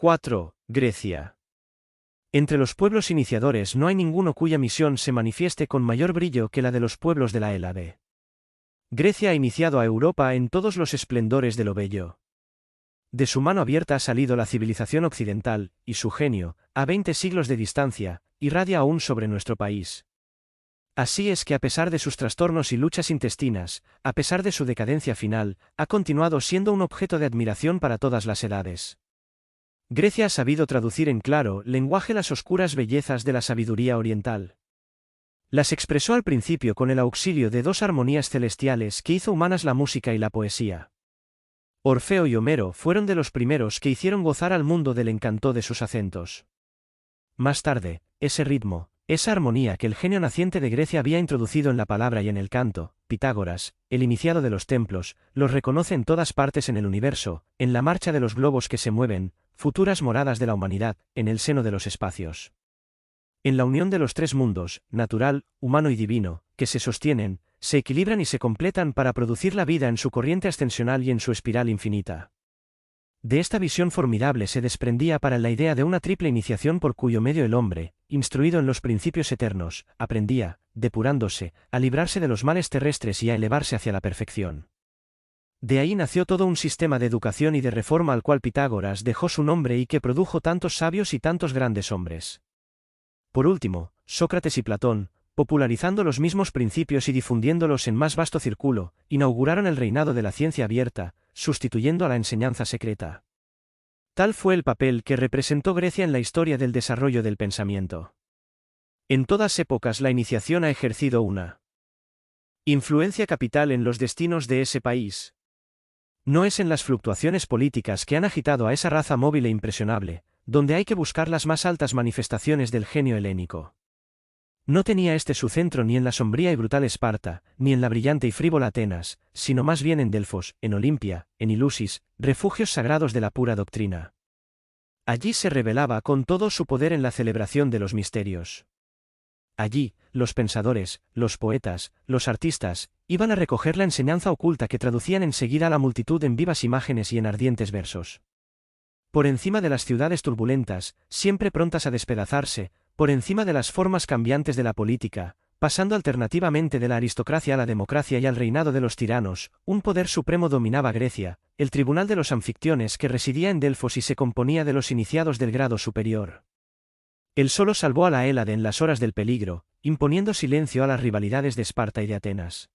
4. Grecia. Entre los pueblos iniciadores no hay ninguno cuya misión se manifieste con mayor brillo que la de los pueblos de la Hélade. Grecia ha iniciado a Europa en todos los esplendores de lo bello. De su mano abierta ha salido la civilización occidental, y su genio, a 20 siglos de distancia, irradia aún sobre nuestro país. Así es que a pesar de sus trastornos y luchas intestinas, a pesar de su decadencia final, ha continuado siendo un objeto de admiración para todas las edades. Grecia ha sabido traducir en claro lenguaje las oscuras bellezas de la sabiduría oriental. Las expresó al principio con el auxilio de dos armonías celestiales que hizo humanas la música y la poesía. Orfeo y Homero fueron de los primeros que hicieron gozar al mundo del encanto de sus acentos. Más tarde, ese ritmo, esa armonía que el genio naciente de Grecia había introducido en la palabra y en el canto, Pitágoras, el iniciado de los templos, los reconoce en todas partes en el universo, en la marcha de los globos que se mueven, futuras moradas de la humanidad, en el seno de los espacios. En la unión de los tres mundos, natural, humano y divino, que se sostienen, se equilibran y se completan para producir la vida en su corriente ascensional y en su espiral infinita. De esta visión formidable se desprendía para la idea de una triple iniciación por cuyo medio el hombre, instruido en los principios eternos, aprendía, depurándose, a librarse de los males terrestres y a elevarse hacia la perfección. De ahí nació todo un sistema de educación y de reforma al cual Pitágoras dejó su nombre y que produjo tantos sabios y tantos grandes hombres. Por último, Sócrates y Platón, popularizando los mismos principios y difundiéndolos en más vasto círculo, inauguraron el reinado de la ciencia abierta, sustituyendo a la enseñanza secreta. Tal fue el papel que representó Grecia en la historia del desarrollo del pensamiento. En todas épocas la iniciación ha ejercido una influencia capital en los destinos de ese país. No es en las fluctuaciones políticas que han agitado a esa raza móvil e impresionable, donde hay que buscar las más altas manifestaciones del genio helénico. No tenía este su centro ni en la sombría y brutal Esparta, ni en la brillante y frívola Atenas, sino más bien en Delfos, en Olimpia, en Ilusis, refugios sagrados de la pura doctrina. Allí se revelaba con todo su poder en la celebración de los misterios. Allí, los pensadores, los poetas, los artistas, iban a recoger la enseñanza oculta que traducían enseguida a la multitud en vivas imágenes y en ardientes versos. Por encima de las ciudades turbulentas, siempre prontas a despedazarse, por encima de las formas cambiantes de la política, pasando alternativamente de la aristocracia a la democracia y al reinado de los tiranos, un poder supremo dominaba Grecia, el tribunal de los anfictiones que residía en Delfos y se componía de los iniciados del grado superior. Él solo salvó a la Hélade en las horas del peligro, imponiendo silencio a las rivalidades de Esparta y de Atenas.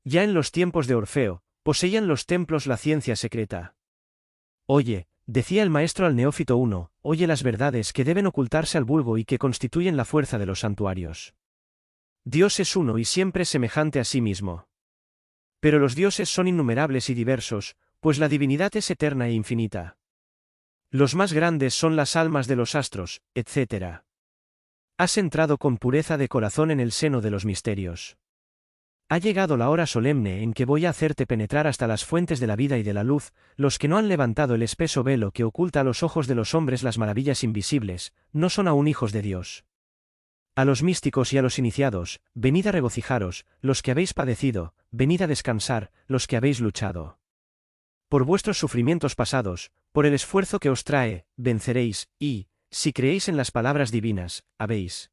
Ya en los tiempos de Orfeo, poseían los templos la ciencia secreta. Oye, decía el maestro al neófito oye las verdades que deben ocultarse al vulgo y que constituyen la fuerza de los santuarios. Dios es uno y siempre semejante a sí mismo. Pero los dioses son innumerables y diversos, pues la divinidad es eterna e infinita. Los más grandes son las almas de los astros, etc. Has entrado con pureza de corazón en el seno de los misterios. Ha llegado la hora solemne en que voy a hacerte penetrar hasta las fuentes de la vida y de la luz, los que no han levantado el espeso velo que oculta a los ojos de los hombres las maravillas invisibles, no son aún hijos de Dios. A los místicos y a los iniciados, venid a regocijaros, los que habéis padecido, venid a descansar, los que habéis luchado. Por vuestros sufrimientos pasados, por el esfuerzo que os trae, venceréis, y, si creéis en las palabras divinas, habéis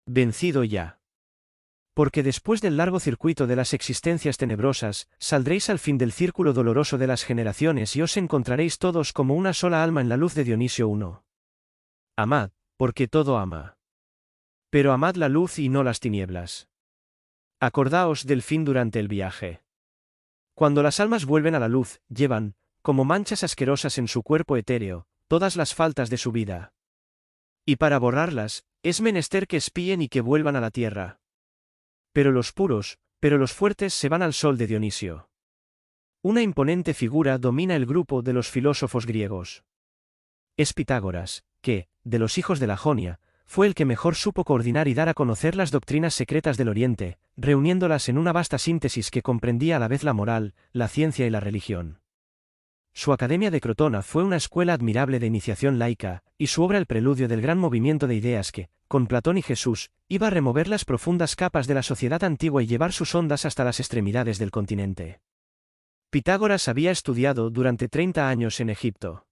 vencido ya. Porque después del largo circuito de las existencias tenebrosas, saldréis al fin del círculo doloroso de las generaciones y os encontraréis todos como una sola alma en la luz de Dionisio I. Amad, porque todo ama. Pero amad la luz y no las tinieblas. Acordaos del fin durante el viaje. Cuando las almas vuelven a la luz, llevan, como manchas asquerosas en su cuerpo etéreo, todas las faltas de su vida. Y para borrarlas, es menester que espíen y que vuelvan a la tierra. Pero los puros, pero los fuertes se van al sol de Dionisio. Una imponente figura domina el grupo de los filósofos griegos. Es Pitágoras, que, de los hijos de la Jonia, fue el que mejor supo coordinar y dar a conocer las doctrinas secretas del Oriente, reuniéndolas en una vasta síntesis que comprendía a la vez la moral, la ciencia y la religión. Su Academia de Crotona fue una escuela admirable de iniciación laica, y su obra el preludio del gran movimiento de ideas que, con Platón y Jesús, iba a remover las profundas capas de la sociedad antigua y llevar sus ondas hasta las extremidades del continente. Pitágoras había estudiado durante 30 años en Egipto.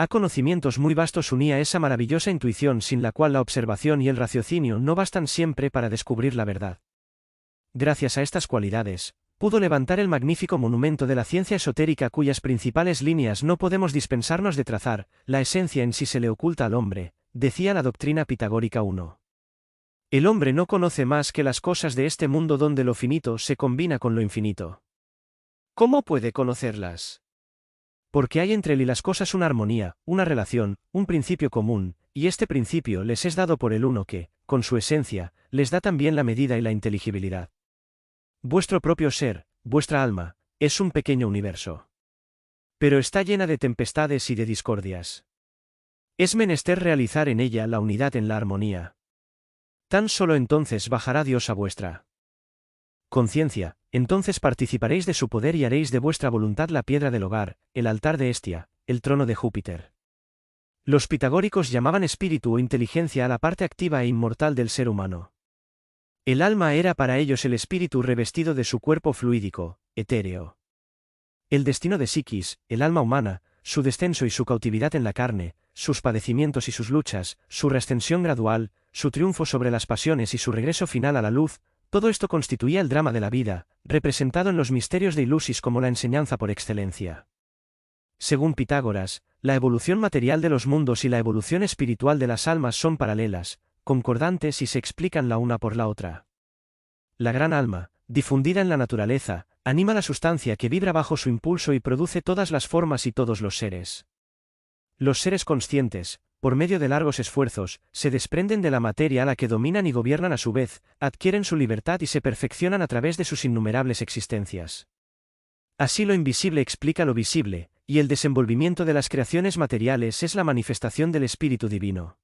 A conocimientos muy vastos unía esa maravillosa intuición sin la cual la observación y el raciocinio no bastan siempre para descubrir la verdad. Gracias a estas cualidades, pudo levantar el magnífico monumento de la ciencia esotérica cuyas principales líneas no podemos dispensarnos de trazar, la esencia en sí se le oculta al hombre, decía la doctrina pitagórica 1. El hombre no conoce más que las cosas de este mundo donde lo finito se combina con lo infinito. ¿Cómo puede conocerlas? Porque hay entre él y las cosas una armonía, una relación, un principio común, y este principio les es dado por el uno que, con su esencia, les da también la medida y la inteligibilidad. Vuestro propio ser, vuestra alma, es un pequeño universo. Pero está llena de tempestades y de discordias. Es menester realizar en ella la unidad en la armonía. Tan solo entonces bajará Dios a vuestra conciencia, entonces participaréis de su poder y haréis de vuestra voluntad la piedra del hogar, el altar de Hestia, el trono de Júpiter. Los pitagóricos llamaban espíritu o inteligencia a la parte activa e inmortal del ser humano. El alma era para ellos el espíritu revestido de su cuerpo fluídico, etéreo. El destino de Psiquis, el alma humana, su descenso y su cautividad en la carne, sus padecimientos y sus luchas, su reascensión gradual, su triunfo sobre las pasiones y su regreso final a la luz, todo esto constituía el drama de la vida, representado en los misterios de Ilusis como la enseñanza por excelencia. Según Pitágoras, la evolución material de los mundos y la evolución espiritual de las almas son paralelas, concordantes y se explican la una por la otra. La gran alma, difundida en la naturaleza, anima la sustancia que vibra bajo su impulso y produce todas las formas y todos los seres. Los seres conscientes, por medio de largos esfuerzos, se desprenden de la materia a la que dominan y gobiernan a su vez, adquieren su libertad y se perfeccionan a través de sus innumerables existencias. Así lo invisible explica lo visible, y el desenvolvimiento de las creaciones materiales es la manifestación del Espíritu Divino.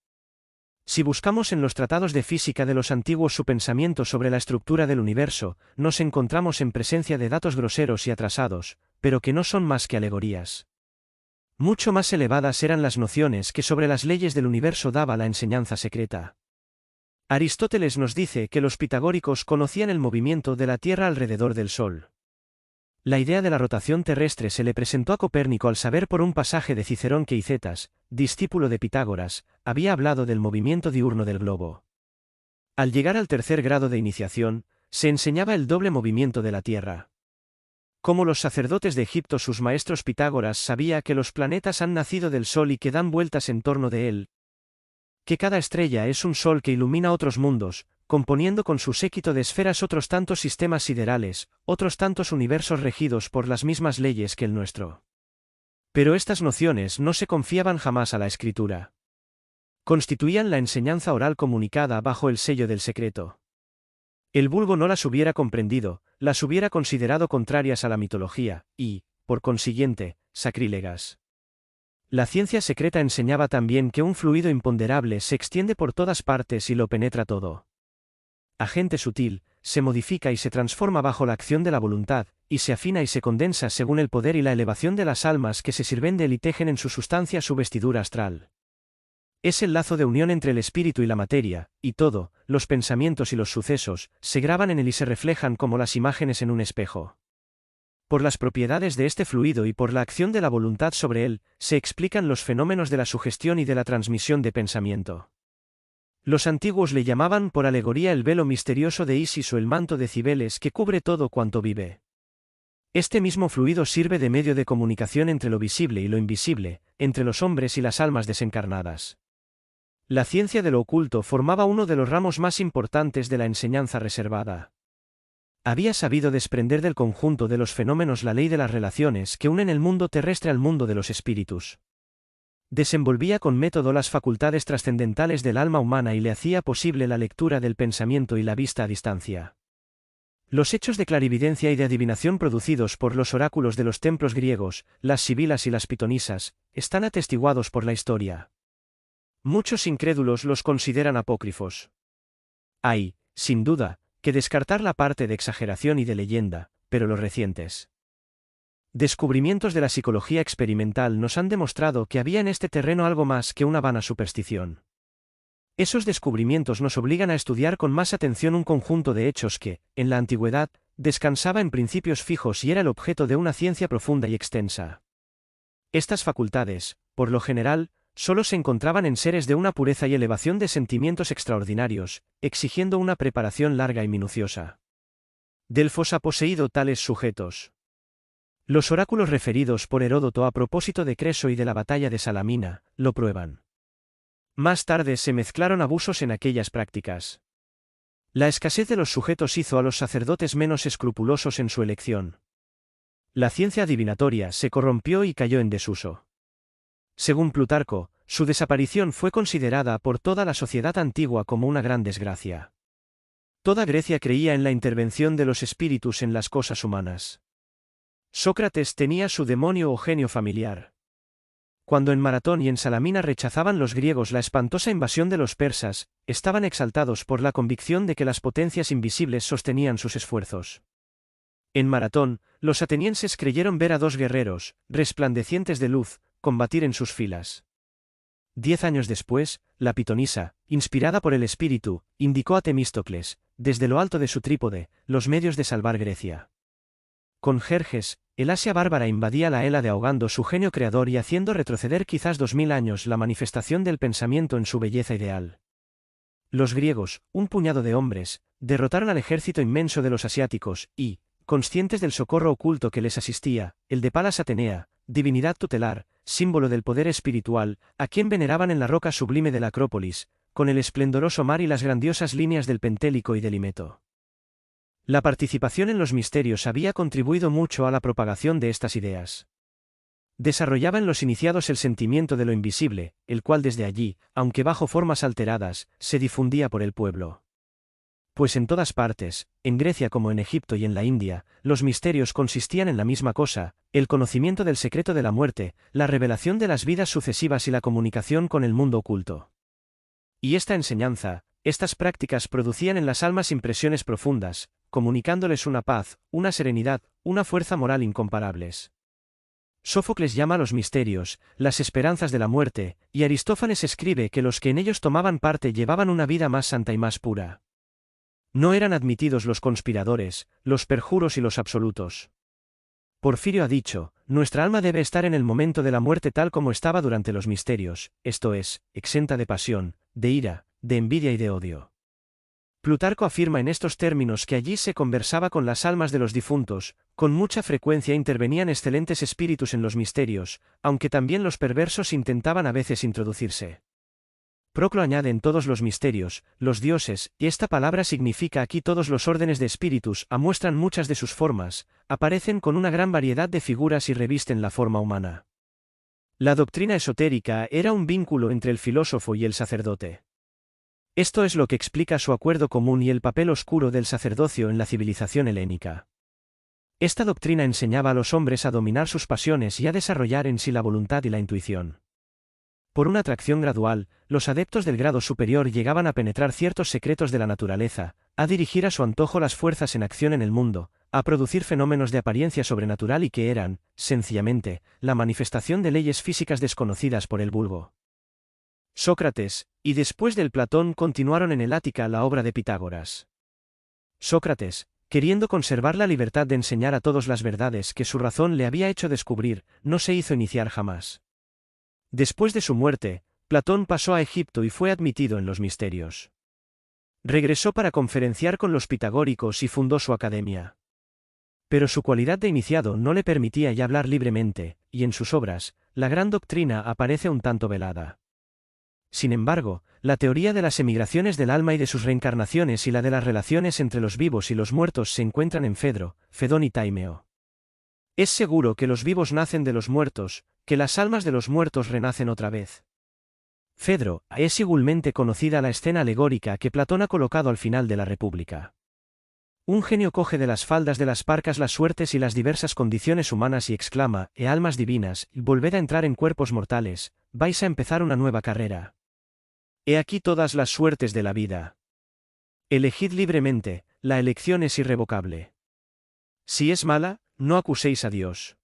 Si buscamos en los tratados de física de los antiguos su pensamiento sobre la estructura del universo, nos encontramos en presencia de datos groseros y atrasados, pero que no son más que alegorías. Mucho más elevadas eran las nociones que sobre las leyes del universo daba la enseñanza secreta. Aristóteles nos dice que los pitagóricos conocían el movimiento de la Tierra alrededor del Sol. La idea de la rotación terrestre se le presentó a Copérnico al saber por un pasaje de Cicerón que Hicetas, discípulo de Pitágoras, había hablado del movimiento diurno del globo. Al llegar al tercer grado de iniciación, se enseñaba el doble movimiento de la Tierra. Como los sacerdotes de Egipto, sus maestros Pitágoras sabía que los planetas han nacido del Sol y que dan vueltas en torno de él, que cada estrella es un sol que ilumina otros mundos, componiendo con su séquito de esferas otros tantos sistemas siderales, otros tantos universos regidos por las mismas leyes que el nuestro. Pero estas nociones no se confiaban jamás a la escritura. Constituían la enseñanza oral comunicada bajo el sello del secreto. El vulgo no las hubiera comprendido, las hubiera considerado contrarias a la mitología, y, por consiguiente, sacrílegas. La ciencia secreta enseñaba también que un fluido imponderable se extiende por todas partes y lo penetra todo. Agente sutil, se modifica y se transforma bajo la acción de la voluntad, y se afina y se condensa según el poder y la elevación de las almas que se sirven de él y tejen en su sustancia su vestidura astral. Es el lazo de unión entre el espíritu y la materia, y todo, los pensamientos y los sucesos, se graban en él y se reflejan como las imágenes en un espejo. Por las propiedades de este fluido y por la acción de la voluntad sobre él, se explican los fenómenos de la sugestión y de la transmisión de pensamiento. Los antiguos le llamaban por alegoría el velo misterioso de Isis o el manto de Cibeles que cubre todo cuanto vive. Este mismo fluido sirve de medio de comunicación entre lo visible y lo invisible, entre los hombres y las almas desencarnadas. La ciencia de lo oculto formaba uno de los ramos más importantes de la enseñanza reservada. Había sabido desprender del conjunto de los fenómenos la ley de las relaciones que unen el mundo terrestre al mundo de los espíritus. Desenvolvía con método las facultades trascendentales del alma humana y le hacía posible la lectura del pensamiento y la vista a distancia. Los hechos de clarividencia y de adivinación producidos por los oráculos de los templos griegos, las sibilas y las pitonisas, están atestiguados por la historia. Muchos incrédulos los consideran apócrifos. Hay, sin duda, que descartar la parte de exageración y de leyenda, pero los recientes descubrimientos de la psicología experimental nos han demostrado que había en este terreno algo más que una vana superstición. Esos descubrimientos nos obligan a estudiar con más atención un conjunto de hechos que, en la antigüedad, descansaba en principios fijos y era el objeto de una ciencia profunda y extensa. Estas facultades, por lo general, solo se encontraban en seres de una pureza y elevación de sentimientos extraordinarios, exigiendo una preparación larga y minuciosa. Delfos ha poseído tales sujetos. Los oráculos referidos por Heródoto a propósito de Creso y de la batalla de Salamina, lo prueban. Más tarde se mezclaron abusos en aquellas prácticas. La escasez de los sujetos hizo a los sacerdotes menos escrupulosos en su elección. La ciencia adivinatoria se corrompió y cayó en desuso. Según Plutarco, su desaparición fue considerada por toda la sociedad antigua como una gran desgracia. Toda Grecia creía en la intervención de los espíritus en las cosas humanas. Sócrates tenía su demonio o genio familiar. Cuando en Maratón y en Salamina rechazaban los griegos la espantosa invasión de los persas, estaban exaltados por la convicción de que las potencias invisibles sostenían sus esfuerzos. En Maratón, los atenienses creyeron ver a dos guerreros, resplandecientes de luz, combatir en sus filas. 10 años después, la pitonisa, inspirada por el espíritu, indicó a Temístocles, desde lo alto de su trípode, los medios de salvar Grecia. Con Jerjes, el Asia bárbara invadía la Hélade ahogando su genio creador y haciendo retroceder quizás 2000 años la manifestación del pensamiento en su belleza ideal. Los griegos, un puñado de hombres, derrotaron al ejército inmenso de los asiáticos y, conscientes del socorro oculto que les asistía, el de Palas Atenea, divinidad tutelar, símbolo del poder espiritual, a quien veneraban en la roca sublime de la Acrópolis, con el esplendoroso mar y las grandiosas líneas del Pentélico y del Himeto. La participación en los misterios había contribuido mucho a la propagación de estas ideas. Desarrollaba en los iniciados el sentimiento de lo invisible, el cual desde allí, aunque bajo formas alteradas, se difundía por el pueblo. Pues en todas partes, en Grecia como en Egipto y en la India, los misterios consistían en la misma cosa, el conocimiento del secreto de la muerte, la revelación de las vidas sucesivas y la comunicación con el mundo oculto. Y esta enseñanza, estas prácticas producían en las almas impresiones profundas, comunicándoles una paz, una serenidad, una fuerza moral incomparables. Sófocles llama a los misterios, las esperanzas de la muerte, y Aristófanes escribe que los que en ellos tomaban parte llevaban una vida más santa y más pura. No eran admitidos los conspiradores, los perjuros y los absolutos. Porfirio ha dicho, nuestra alma debe estar en el momento de la muerte tal como estaba durante los misterios, esto es, exenta de pasión, de ira, de envidia y de odio. Plutarco afirma en estos términos que allí se conversaba con las almas de los difuntos, con mucha frecuencia intervenían excelentes espíritus en los misterios, aunque también los perversos intentaban a veces introducirse. Proclo añade en todos los misterios, los dioses, y esta palabra significa aquí todos los órdenes de espíritus, muestran muchas de sus formas, aparecen con una gran variedad de figuras y revisten la forma humana. La doctrina esotérica era un vínculo entre el filósofo y el sacerdote. Esto es lo que explica su acuerdo común y el papel oscuro del sacerdocio en la civilización helénica. Esta doctrina enseñaba a los hombres a dominar sus pasiones y a desarrollar en sí la voluntad y la intuición. Por una atracción gradual, los adeptos del grado superior llegaban a penetrar ciertos secretos de la naturaleza, a dirigir a su antojo las fuerzas en acción en el mundo, a producir fenómenos de apariencia sobrenatural y que eran, sencillamente, la manifestación de leyes físicas desconocidas por el vulgo. Sócrates, y después del Platón continuaron en el Ática la obra de Pitágoras. Sócrates, queriendo conservar la libertad de enseñar a todos las verdades que su razón le había hecho descubrir, no se hizo iniciar jamás. Después de su muerte, Platón pasó a Egipto y fue admitido en los misterios. Regresó para conferenciar con los pitagóricos y fundó su academia. Pero su cualidad de iniciado no le permitía ya hablar libremente, y en sus obras, la gran doctrina aparece un tanto velada. Sin embargo, la teoría de las emigraciones del alma y de sus reencarnaciones y la de las relaciones entre los vivos y los muertos se encuentran en Fedro, Fedón y Taimeo. Es seguro que los vivos nacen de los muertos, que las almas de los muertos renacen otra vez. Fedro, es igualmente conocida la escena alegórica que Platón ha colocado al final de la República. Un genio coge de las faldas de las parcas las suertes y las diversas condiciones humanas y exclama, almas divinas, volved a entrar en cuerpos mortales, vais a empezar una nueva carrera. He aquí todas las suertes de la vida. Elegid libremente, la elección es irrevocable. Si es mala, no acuséis a Dios.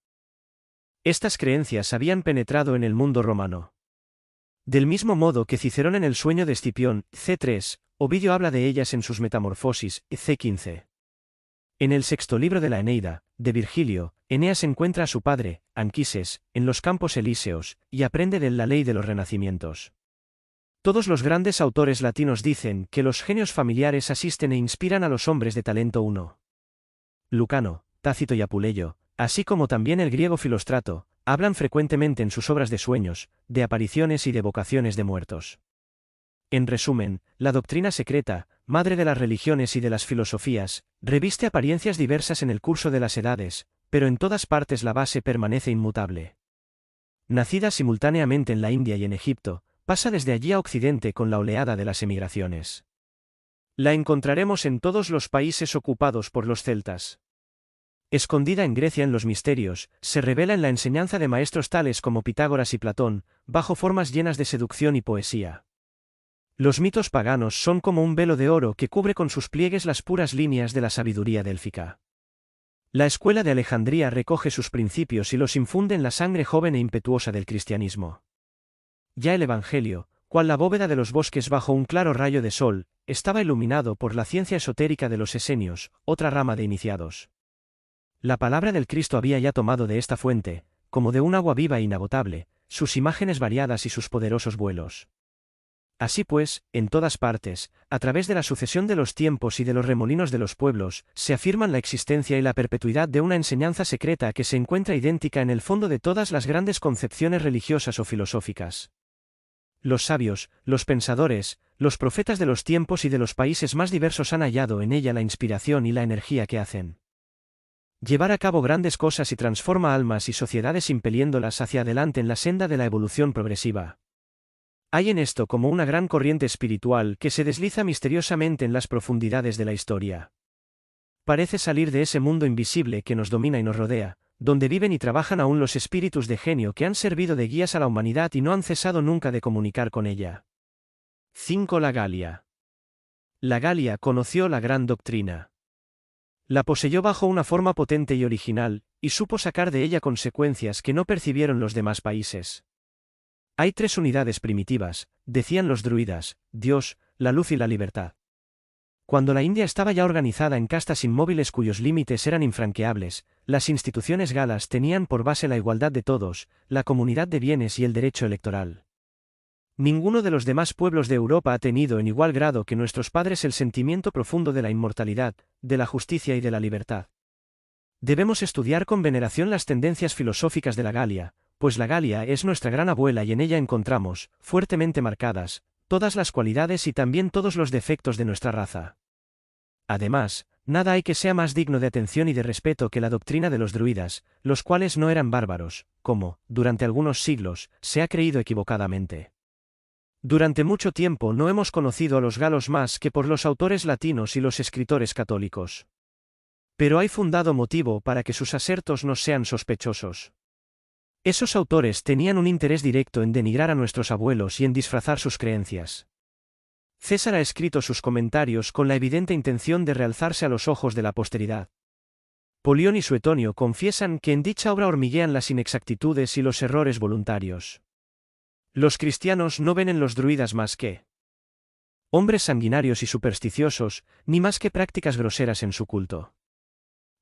Estas creencias habían penetrado en el mundo romano. Del mismo modo que Cicerón en el sueño de Escipión, c3, Ovidio habla de ellas en sus Metamorfosis, c15. En el sexto libro de la Eneida, de Virgilio, Eneas encuentra a su padre, Anquises, en los campos elíseos, y aprende de él la ley de los renacimientos. Todos los grandes autores latinos dicen que los genios familiares asisten e inspiran a los hombres de talento uno. Lucano, Tácito y Apuleyo, así como también el griego Filóstrato, hablan frecuentemente en sus obras de sueños, de apariciones y de evocaciones de muertos. En resumen, la doctrina secreta, madre de las religiones y de las filosofías, reviste apariencias diversas en el curso de las edades, pero en todas partes la base permanece inmutable. Nacida simultáneamente en la India y en Egipto, pasa desde allí a Occidente con la oleada de las emigraciones. La encontraremos en todos los países ocupados por los celtas. Escondida en Grecia en los misterios, se revela en la enseñanza de maestros tales como Pitágoras y Platón, bajo formas llenas de seducción y poesía. Los mitos paganos son como un velo de oro que cubre con sus pliegues las puras líneas de la sabiduría délfica. La escuela de Alejandría recoge sus principios y los infunde en la sangre joven e impetuosa del cristianismo. Ya el Evangelio, cual la bóveda de los bosques bajo un claro rayo de sol, estaba iluminado por la ciencia esotérica de los esenios, otra rama de iniciados. La palabra del Cristo había ya tomado de esta fuente, como de un agua viva e inagotable, sus imágenes variadas y sus poderosos vuelos. Así pues, en todas partes, a través de la sucesión de los tiempos y de los remolinos de los pueblos, se afirman la existencia y la perpetuidad de una enseñanza secreta que se encuentra idéntica en el fondo de todas las grandes concepciones religiosas o filosóficas. Los sabios, los pensadores, los profetas de los tiempos y de los países más diversos han hallado en ella la inspiración y la energía que hacen llevar a cabo grandes cosas y transforma almas y sociedades impeliéndolas hacia adelante en la senda de la evolución progresiva. Hay en esto como una gran corriente espiritual que se desliza misteriosamente en las profundidades de la historia. Parece salir de ese mundo invisible que nos domina y nos rodea, donde viven y trabajan aún los espíritus de genio que han servido de guías a la humanidad y no han cesado nunca de comunicar con ella. 5. La Galia. La Galia conoció la gran doctrina. La poseyó bajo una forma potente y original, y supo sacar de ella consecuencias que no percibieron los demás países. Hay tres unidades primitivas, decían los druidas: Dios, la luz y la libertad. Cuando la India estaba ya organizada en castas inmóviles cuyos límites eran infranqueables, las instituciones galas tenían por base la igualdad de todos, la comunidad de bienes y el derecho electoral. Ninguno de los demás pueblos de Europa ha tenido en igual grado que nuestros padres el sentimiento profundo de la inmortalidad, de la justicia y de la libertad. Debemos estudiar con veneración las tendencias filosóficas de la Galia, pues la Galia es nuestra gran abuela y en ella encontramos, fuertemente marcadas, todas las cualidades y también todos los defectos de nuestra raza. Además, nada hay que sea más digno de atención y de respeto que la doctrina de los druidas, los cuales no eran bárbaros, como, durante algunos siglos, se ha creído equivocadamente. Durante mucho tiempo no hemos conocido a los galos más que por los autores latinos y los escritores católicos. Pero hay fundado motivo para que sus asertos no sean sospechosos. Esos autores tenían un interés directo en denigrar a nuestros abuelos y en disfrazar sus creencias. César ha escrito sus comentarios con la evidente intención de realzarse a los ojos de la posteridad. Polión y Suetonio confiesan que en dicha obra hormiguean las inexactitudes y los errores voluntarios. Los cristianos no ven en los druidas más que hombres sanguinarios y supersticiosos, ni más que prácticas groseras en su culto.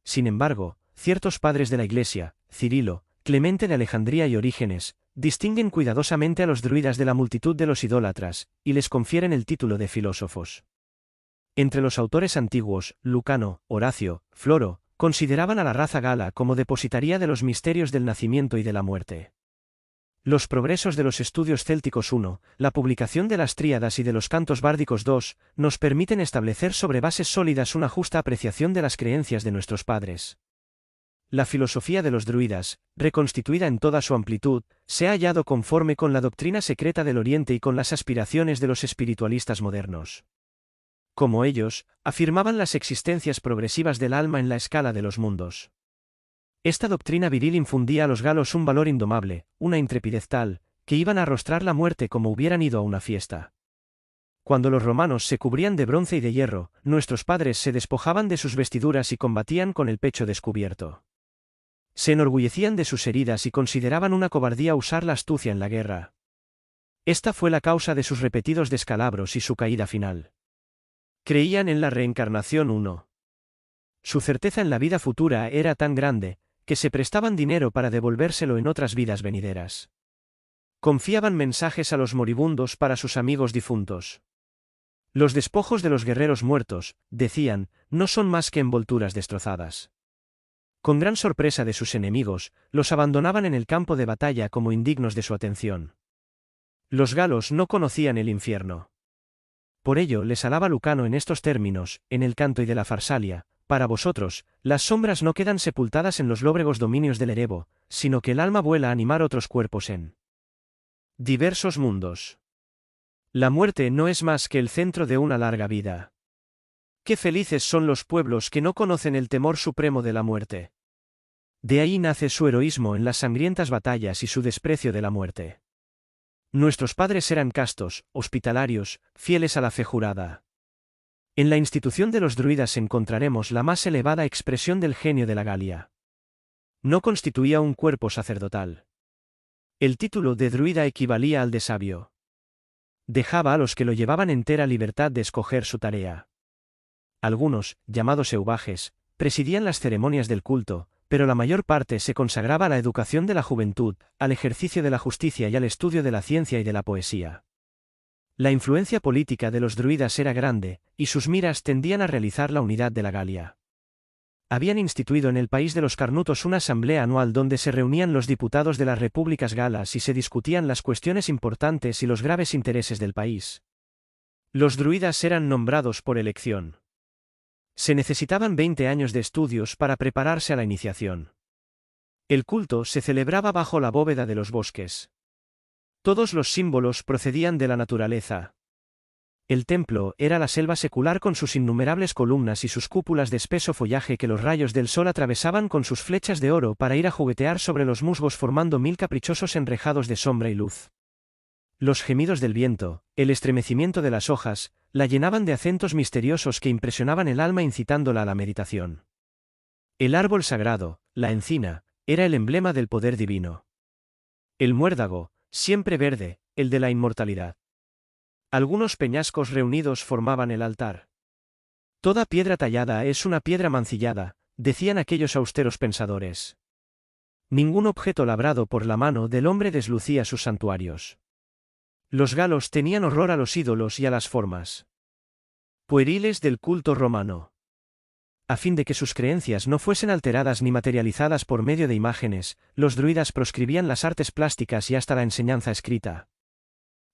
Sin embargo, ciertos padres de la Iglesia, Cirilo, Clemente de Alejandría y Orígenes, distinguen cuidadosamente a los druidas de la multitud de los idólatras, y les confieren el título de filósofos. Entre los autores antiguos, Lucano, Horacio, Floro, consideraban a la raza gala como depositaria de los misterios del nacimiento y de la muerte. Los progresos de los estudios célticos 1, la publicación de las tríadas y de los cantos bárdicos 2, nos permiten establecer sobre bases sólidas una justa apreciación de las creencias de nuestros padres. La filosofía de los druidas, reconstituida en toda su amplitud, se ha hallado conforme con la doctrina secreta del Oriente y con las aspiraciones de los espiritualistas modernos. Como ellos, afirmaban las existencias progresivas del alma en la escala de los mundos. Esta doctrina viril infundía a los galos un valor indomable, una intrepidez tal, que iban a arrostrar la muerte como hubieran ido a una fiesta. Cuando los romanos se cubrían de bronce y de hierro, nuestros padres se despojaban de sus vestiduras y combatían con el pecho descubierto. Se enorgullecían de sus heridas y consideraban una cobardía usar la astucia en la guerra. Esta fue la causa de sus repetidos descalabros y su caída final. Creían en la reencarnación 1. Su certeza en la vida futura era tan grande, que se prestaban dinero para devolvérselo en otras vidas venideras. Confiaban mensajes a los moribundos para sus amigos difuntos. Los despojos de los guerreros muertos, decían, no son más que envolturas destrozadas. Con gran sorpresa de sus enemigos, los abandonaban en el campo de batalla como indignos de su atención. Los galos no conocían el infierno. Por ello les alaba Lucano en estos términos, en el canto y de la Farsalia: para vosotros, las sombras no quedan sepultadas en los lóbregos dominios del Erebo, sino que el alma vuela a animar otros cuerpos en diversos mundos. La muerte no es más que el centro de una larga vida. Qué felices son los pueblos que no conocen el temor supremo de la muerte. De ahí nace su heroísmo en las sangrientas batallas y su desprecio de la muerte. Nuestros padres eran castos, hospitalarios, fieles a la fe jurada. En la institución de los druidas encontraremos la más elevada expresión del genio de la Galia. No constituía un cuerpo sacerdotal. El título de druida equivalía al de sabio. Dejaba a los que lo llevaban entera libertad de escoger su tarea. Algunos, llamados eubages, presidían las ceremonias del culto, pero la mayor parte se consagraba a la educación de la juventud, al ejercicio de la justicia y al estudio de la ciencia y de la poesía. La influencia política de los druidas era grande, y sus miras tendían a realizar la unidad de la Galia. Habían instituido en el país de los Carnutos una asamblea anual donde se reunían los diputados de las repúblicas galas y se discutían las cuestiones importantes y los graves intereses del país. Los druidas eran nombrados por elección. Se necesitaban 20 años de estudios para prepararse a la iniciación. El culto se celebraba bajo la bóveda de los bosques. Todos los símbolos procedían de la naturaleza. El templo era la selva secular con sus innumerables columnas y sus cúpulas de espeso follaje que los rayos del sol atravesaban con sus flechas de oro para ir a juguetear sobre los musgos formando mil caprichosos enrejados de sombra y luz. Los gemidos del viento, el estremecimiento de las hojas, la llenaban de acentos misteriosos que impresionaban el alma incitándola a la meditación. El árbol sagrado, la encina, era el emblema del poder divino. El muérdago, siempre verde, el de la inmortalidad. Algunos peñascos reunidos formaban el altar. Toda piedra tallada es una piedra mancillada, decían aquellos austeros pensadores. Ningún objeto labrado por la mano del hombre deslucía sus santuarios. Los galos tenían horror a los ídolos y a las formas pueriles del culto romano. A fin de que sus creencias no fuesen alteradas ni materializadas por medio de imágenes, los druidas proscribían las artes plásticas y hasta la enseñanza escrita.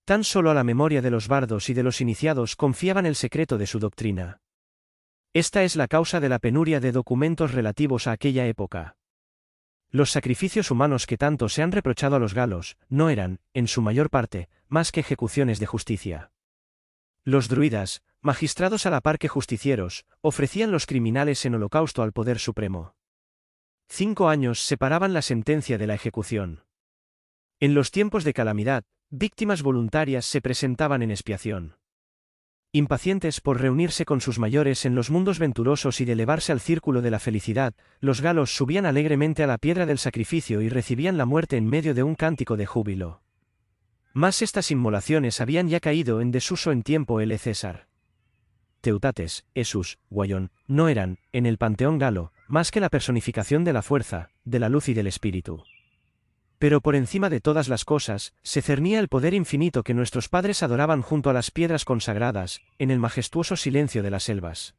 Tan solo a la memoria de los bardos y de los iniciados confiaban el secreto de su doctrina. Esta es la causa de la penuria de documentos relativos a aquella época. Los sacrificios humanos que tanto se han reprochado a los galos, no eran, en su mayor parte, más que ejecuciones de justicia. Los druidas, magistrados a la par que justicieros, ofrecían los criminales en holocausto al poder supremo. 5 años separaban la sentencia de la ejecución. En los tiempos de calamidad, víctimas voluntarias se presentaban en expiación. Impacientes por reunirse con sus mayores en los mundos venturosos y de elevarse al círculo de la felicidad, los galos subían alegremente a la piedra del sacrificio y recibían la muerte en medio de un cántico de júbilo. Mas estas inmolaciones habían ya caído en desuso en tiempo L. César. Teutates, Esus, Guayón, no eran, en el panteón galo, más que la personificación de la fuerza, de la luz y del espíritu. Pero por encima de todas las cosas, se cernía el poder infinito que nuestros padres adoraban junto a las piedras consagradas, en el majestuoso silencio de las selvas.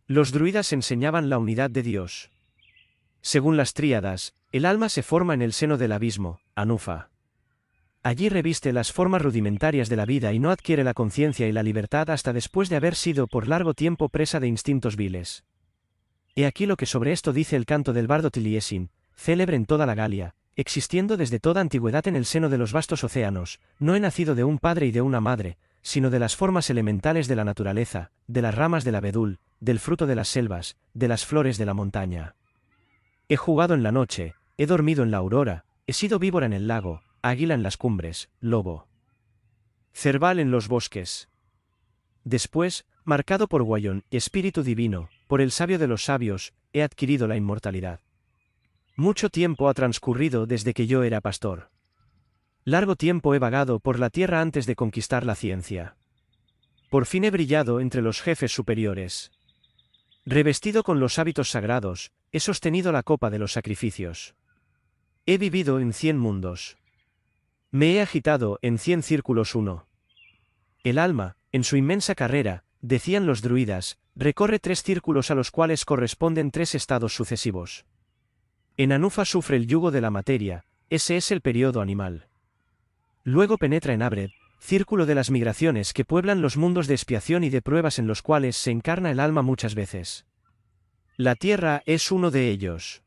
Los druidas enseñaban la unidad de Dios. Según las tríadas, el alma se forma en el seno del abismo, Anufa. Allí reviste las formas rudimentarias de la vida y no adquiere la conciencia y la libertad hasta después de haber sido por largo tiempo presa de instintos viles. He aquí lo que sobre esto dice el canto del bardo Tiliesin, célebre en toda la Galia. Existiendo desde toda antigüedad en el seno de los vastos océanos, no he nacido de un padre y de una madre, sino de las formas elementales de la naturaleza, de las ramas del abedul, del fruto de las selvas, de las flores de la montaña. He jugado en la noche, he dormido en la aurora, he sido víbora en el lago, águila en las cumbres, lobo cerval en los bosques. Después, marcado por Guayón, espíritu divino, por el sabio de los sabios, he adquirido la inmortalidad. Mucho tiempo ha transcurrido desde que yo era pastor. Largo tiempo he vagado por la tierra antes de conquistar la ciencia. Por fin he brillado entre los jefes superiores. Revestido con los hábitos sagrados, he he sostenido la copa de los sacrificios. He vivido en 100 mundos. Me he agitado en 100 círculos uno. El alma, en su inmensa carrera, decían los druidas, recorre 3 círculos a los cuales corresponden 3 estados sucesivos. En Anufa sufre el yugo de la materia, ese es el periodo animal. Luego penetra en Abred, círculo de las migraciones que pueblan los mundos de expiación y de pruebas en los cuales se encarna el alma muchas veces. La tierra es uno de ellos.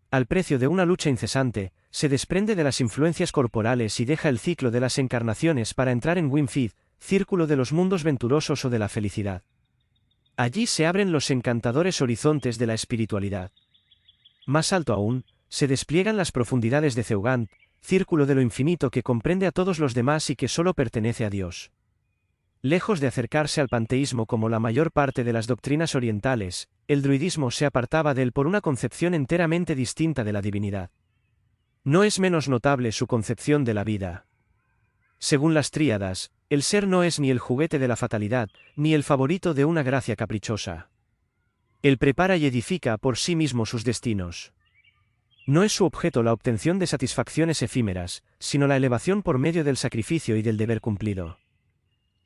Al precio de una lucha incesante, se desprende de las influencias corporales y deja el ciclo de las encarnaciones para entrar en Winfid, círculo de los mundos venturosos o de la felicidad. Allí se abren los encantadores horizontes de la espiritualidad. Más alto aún, se despliegan las profundidades de Zeugant, círculo de lo infinito que comprende a todos los demás y que solo pertenece a Dios. Lejos de acercarse al panteísmo como la mayor parte de las doctrinas orientales, el druidismo se apartaba de él por una concepción enteramente distinta de la divinidad. No es menos notable su concepción de la vida. Según las tríadas, el ser no es ni el juguete de la fatalidad, ni el favorito de una gracia caprichosa. Él prepara y edifica por sí mismo sus destinos. No es su objeto la obtención de satisfacciones efímeras, sino la elevación por medio del sacrificio y del deber cumplido.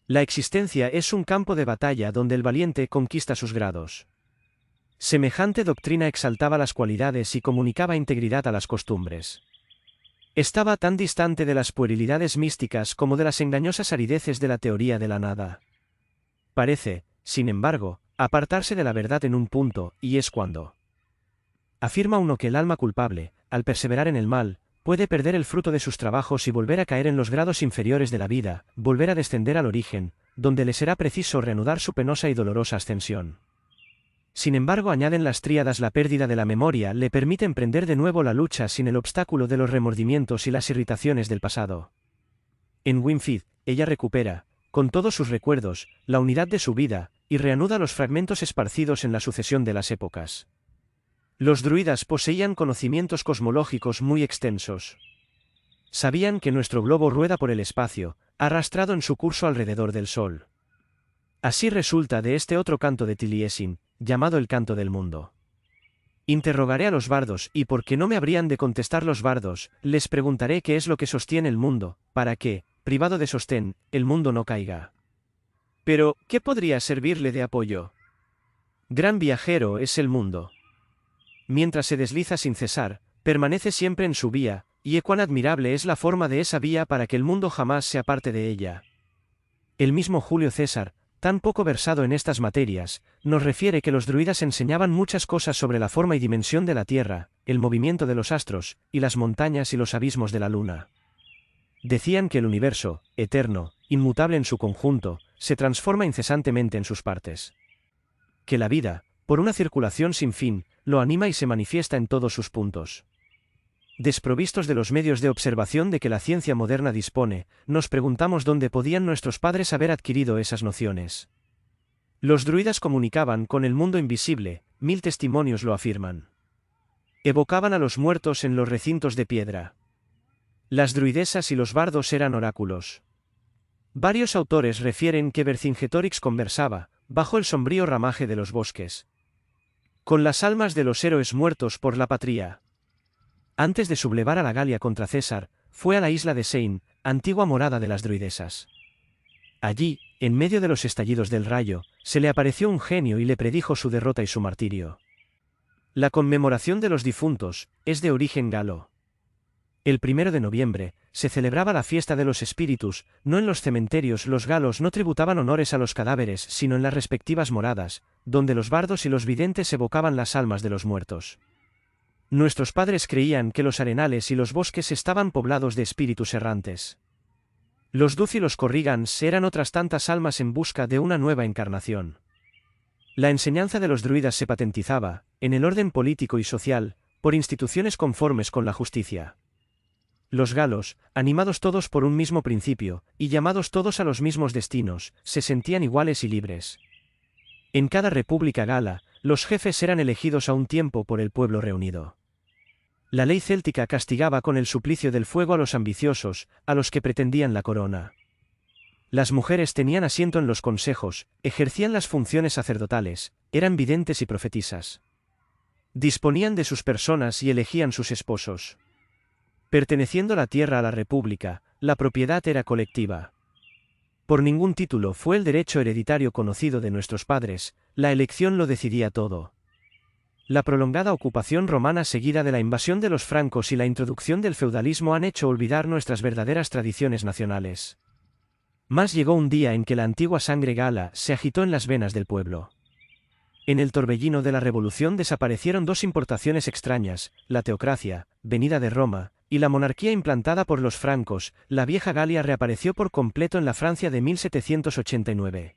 La existencia es un campo de batalla donde el valiente conquista sus grados. Semejante doctrina exaltaba las cualidades y comunicaba integridad a las costumbres. Estaba tan distante de las puerilidades místicas como de las engañosas arideces de la teoría de la nada. Parece, sin embargo, apartarse de la verdad en un punto, y es cuando afirma uno que el alma culpable, al perseverar en el mal, puede perder el fruto de sus trabajos y volver a caer en los grados inferiores de la vida, volver a descender al origen, donde le será preciso reanudar su penosa y dolorosa ascensión. Sin embargo, añaden las tríadas, la pérdida de la memoria le permite emprender de nuevo la lucha sin el obstáculo de los remordimientos y las irritaciones del pasado. En Winfid, ella recupera, con todos sus recuerdos, la unidad de su vida, y reanuda los fragmentos esparcidos en la sucesión de las épocas. Los druidas poseían conocimientos cosmológicos muy extensos. Sabían que nuestro globo rueda por el espacio, arrastrado en su curso alrededor del Sol. Así resulta de este otro canto de Taliesin, llamado el canto del mundo. Interrogaré a los bardos, y porque no me habrían de contestar los bardos, les preguntaré qué es lo que sostiene el mundo, para que, privado de sostén, el mundo no caiga. Pero, ¿qué podría servirle de apoyo? Gran viajero es el mundo. Mientras se desliza sin cesar, permanece siempre en su vía, y cuán admirable es la forma de esa vía para que el mundo jamás se aparte de ella. El mismo Julio César, tan poco versado en estas materias, nos refiere que los druidas enseñaban muchas cosas sobre la forma y dimensión de la Tierra, el movimiento de los astros, y las montañas y los abismos de la luna. Decían que el universo, eterno, inmutable en su conjunto, se transforma incesantemente en sus partes. Que la vida, por una circulación sin fin, lo anima y se manifiesta en todos sus puntos. Desprovistos de los medios de observación de que la ciencia moderna dispone, nos preguntamos dónde podían nuestros padres haber adquirido esas nociones. Los druidas comunicaban con el mundo invisible, 1000 testimonios lo afirman. Evocaban a los muertos en los recintos de piedra. Las druidesas y los bardos eran oráculos. Varios autores refieren que Vercingetorix conversaba, bajo el sombrío ramaje de los bosques, con las almas de los héroes muertos por la patria. Antes de sublevar a la Galia contra César, fue a la isla de Sein, antigua morada de las druidesas. Allí, en medio de los estallidos del rayo, se le apareció un genio y le predijo su derrota y su martirio. La conmemoración de los difuntos es de origen galo. El 1 de noviembre, se celebraba la fiesta de los espíritus, no en los cementerios. Los galos no tributaban honores a los cadáveres sino en las respectivas moradas, donde los bardos y los videntes evocaban las almas de los muertos. Nuestros padres creían que los arenales y los bosques estaban poblados de espíritus errantes. Los Duz y los Corrigans eran otras tantas almas en busca de una nueva encarnación. La enseñanza de los druidas se patentizaba, en el orden político y social, por instituciones conformes con la justicia. Los galos, animados todos por un mismo principio, y llamados todos a los mismos destinos, se sentían iguales y libres. En cada república gala, los jefes eran elegidos a un tiempo por el pueblo reunido. La ley céltica castigaba con el suplicio del fuego a los ambiciosos, a los que pretendían la corona. Las mujeres tenían asiento en los consejos, ejercían las funciones sacerdotales, eran videntes y profetisas. Disponían de sus personas y elegían sus esposos. Perteneciendo la tierra a la república, la propiedad era colectiva. Por ningún título fue el derecho hereditario conocido de nuestros padres, la elección lo decidía todo. La prolongada ocupación romana seguida de la invasión de los francos y la introducción del feudalismo han hecho olvidar nuestras verdaderas tradiciones nacionales. Mas llegó un día en que la antigua sangre gala se agitó en las venas del pueblo. En el torbellino de la revolución desaparecieron dos importaciones extrañas, la teocracia, venida de Roma, y la monarquía implantada por los francos. La vieja Galia reapareció por completo en la Francia de 1789.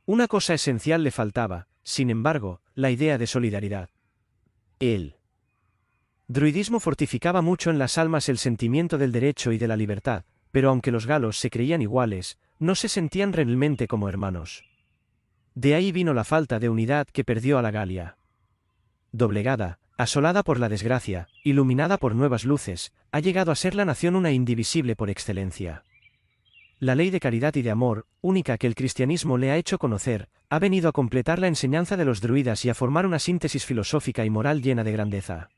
Una cosa esencial le faltaba, sin embargo, la idea de solidaridad. El druidismo fortificaba mucho en las almas el sentimiento del derecho y de la libertad, pero aunque los galos se creían iguales, no se sentían realmente como hermanos. De ahí vino la falta de unidad que perdió a la Galia. Doblegada, asolada por la desgracia, iluminada por nuevas luces, ha llegado a ser la nación una indivisible por excelencia. La ley de caridad y de amor, única que el cristianismo le ha hecho conocer, ha venido a completar la enseñanza de los druidas y a formar una síntesis filosófica y moral llena de grandeza.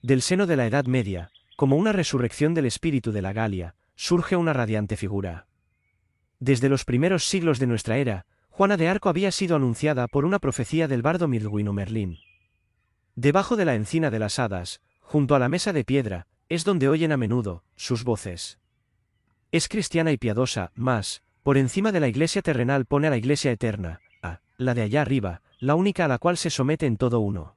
Del seno de la Edad Media, como una resurrección del espíritu de la Galia, surge una radiante figura. Desde los primeros siglos de nuestra era, Juana de Arco había sido anunciada por una profecía del bardo Midwin o Merlín. Debajo de la encina de las hadas, junto a la mesa de piedra, es donde oyen a menudo sus voces. Es cristiana y piadosa, mas, por encima de la iglesia terrenal pone a la iglesia eterna, la de allá arriba, la única a la cual se somete en todo uno.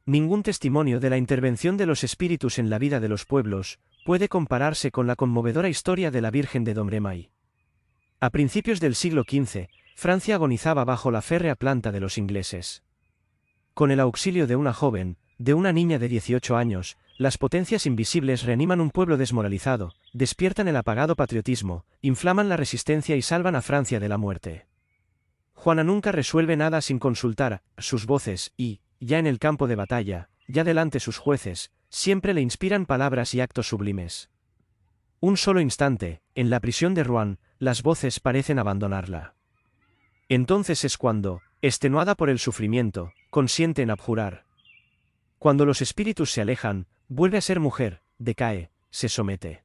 Ningún testimonio de la intervención de los espíritus en la vida de los pueblos puede compararse con la conmovedora historia de la Virgen de Domremy. A principios del siglo XV, Francia agonizaba bajo la férrea planta de los ingleses. Con el auxilio de una joven, de una niña de 18 años, las potencias invisibles reaniman un pueblo desmoralizado, despiertan el apagado patriotismo, inflaman la resistencia y salvan a Francia de la muerte. Juana nunca resuelve nada sin consultar sus voces y, ya en el campo de batalla, ya delante sus jueces, siempre le inspiran palabras y actos sublimes. Un solo instante, en la prisión de Rouen, las voces parecen abandonarla. Entonces es cuando, extenuada por el sufrimiento, consiente en abjurar. Cuando los espíritus se alejan, vuelve a ser mujer, decae, se somete.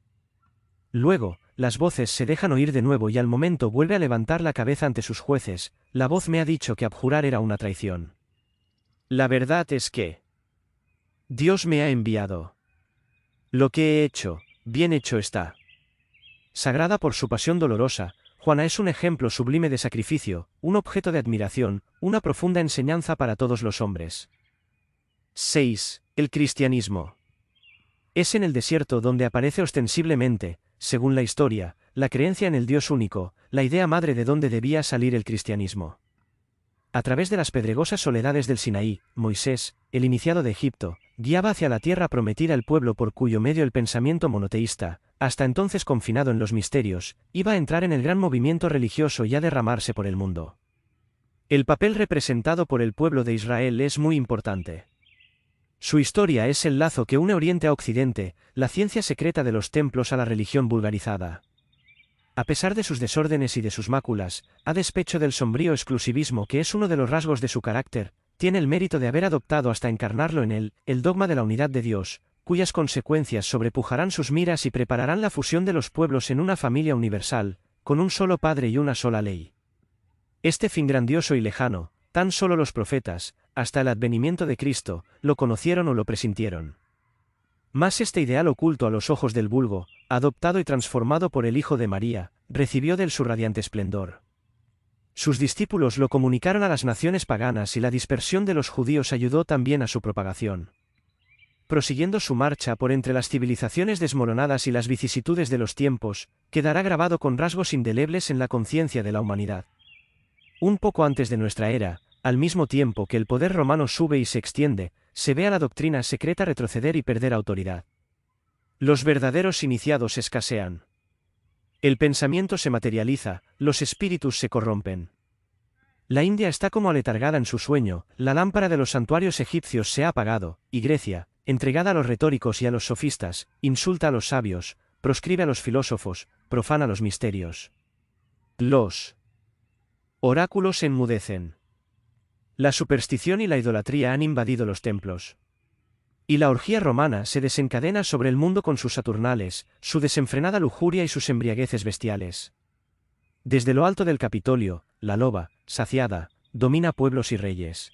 Luego, las voces se dejan oír de nuevo y al momento vuelve a levantar la cabeza ante sus jueces. La voz me ha dicho que abjurar era una traición. La verdad es que Dios me ha enviado. Lo que he hecho, bien hecho está. Sagrada por su pasión dolorosa, Juana es un ejemplo sublime de sacrificio, un objeto de admiración, una profunda enseñanza para todos los hombres. 6. El cristianismo. Es en el desierto donde aparece ostensiblemente, según la historia, la creencia en el Dios único, la idea madre de donde debía salir el cristianismo. A través de las pedregosas soledades del Sinaí, Moisés, el iniciado de Egipto, guiaba hacia la tierra prometida el pueblo por cuyo medio el pensamiento monoteísta, hasta entonces confinado en los misterios, iba a entrar en el gran movimiento religioso y a derramarse por el mundo. El papel representado por el pueblo de Israel es muy importante. Su historia es el lazo que une Oriente a Occidente, la ciencia secreta de los templos a la religión vulgarizada. A pesar de sus desórdenes y de sus máculas, a despecho del sombrío exclusivismo que es uno de los rasgos de su carácter, tiene el mérito de haber adoptado hasta encarnarlo en él, el dogma de la unidad de Dios, cuyas consecuencias sobrepujarán sus miras y prepararán la fusión de los pueblos en una familia universal, con un solo Padre y una sola ley. Este fin grandioso y lejano, tan solo los profetas, hasta el advenimiento de Cristo, lo conocieron o lo presintieron. Mas este ideal oculto a los ojos del vulgo, adoptado y transformado por el Hijo de María, recibió de él su radiante esplendor. Sus discípulos lo comunicaron a las naciones paganas y la dispersión de los judíos ayudó también a su propagación. Prosiguiendo su marcha por entre las civilizaciones desmoronadas y las vicisitudes de los tiempos, quedará grabado con rasgos indelebles en la conciencia de la humanidad. Un poco antes de nuestra era, al mismo tiempo que el poder romano sube y se extiende, se ve a la doctrina secreta retroceder y perder autoridad. Los verdaderos iniciados escasean. El pensamiento se materializa, los espíritus se corrompen. La India está como aletargada en su sueño, la lámpara de los santuarios egipcios se ha apagado, y Grecia, entregada a los retóricos y a los sofistas, insulta a los sabios, proscribe a los filósofos, profana los misterios. Los oráculos enmudecen. La superstición y la idolatría han invadido los templos. Y la orgía romana se desencadena sobre el mundo con sus saturnales, su desenfrenada lujuria y sus embriagueces bestiales. Desde lo alto del Capitolio, la loba, saciada, domina pueblos y reyes.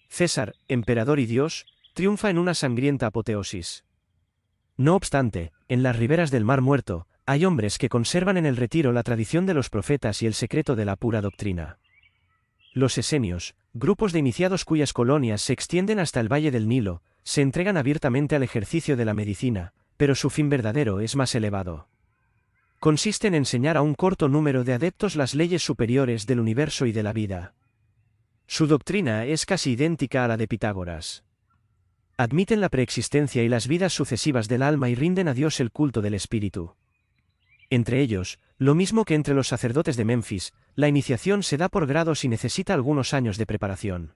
César, emperador y dios, triunfa en una sangrienta apoteosis. No obstante, en las riberas del Mar Muerto, hay hombres que conservan en el retiro la tradición de los profetas y el secreto de la pura doctrina. Los esenios, grupos de iniciados cuyas colonias se extienden hasta el valle del Nilo, se entregan abiertamente al ejercicio de la medicina, pero su fin verdadero es más elevado. Consiste en enseñar a un corto número de adeptos las leyes superiores del universo y de la vida. Su doctrina es casi idéntica a la de Pitágoras. Admiten la preexistencia y las vidas sucesivas del alma y rinden a Dios el culto del espíritu. Entre ellos, lo mismo que entre los sacerdotes de Memphis, la iniciación se da por grados y necesita algunos años de preparación.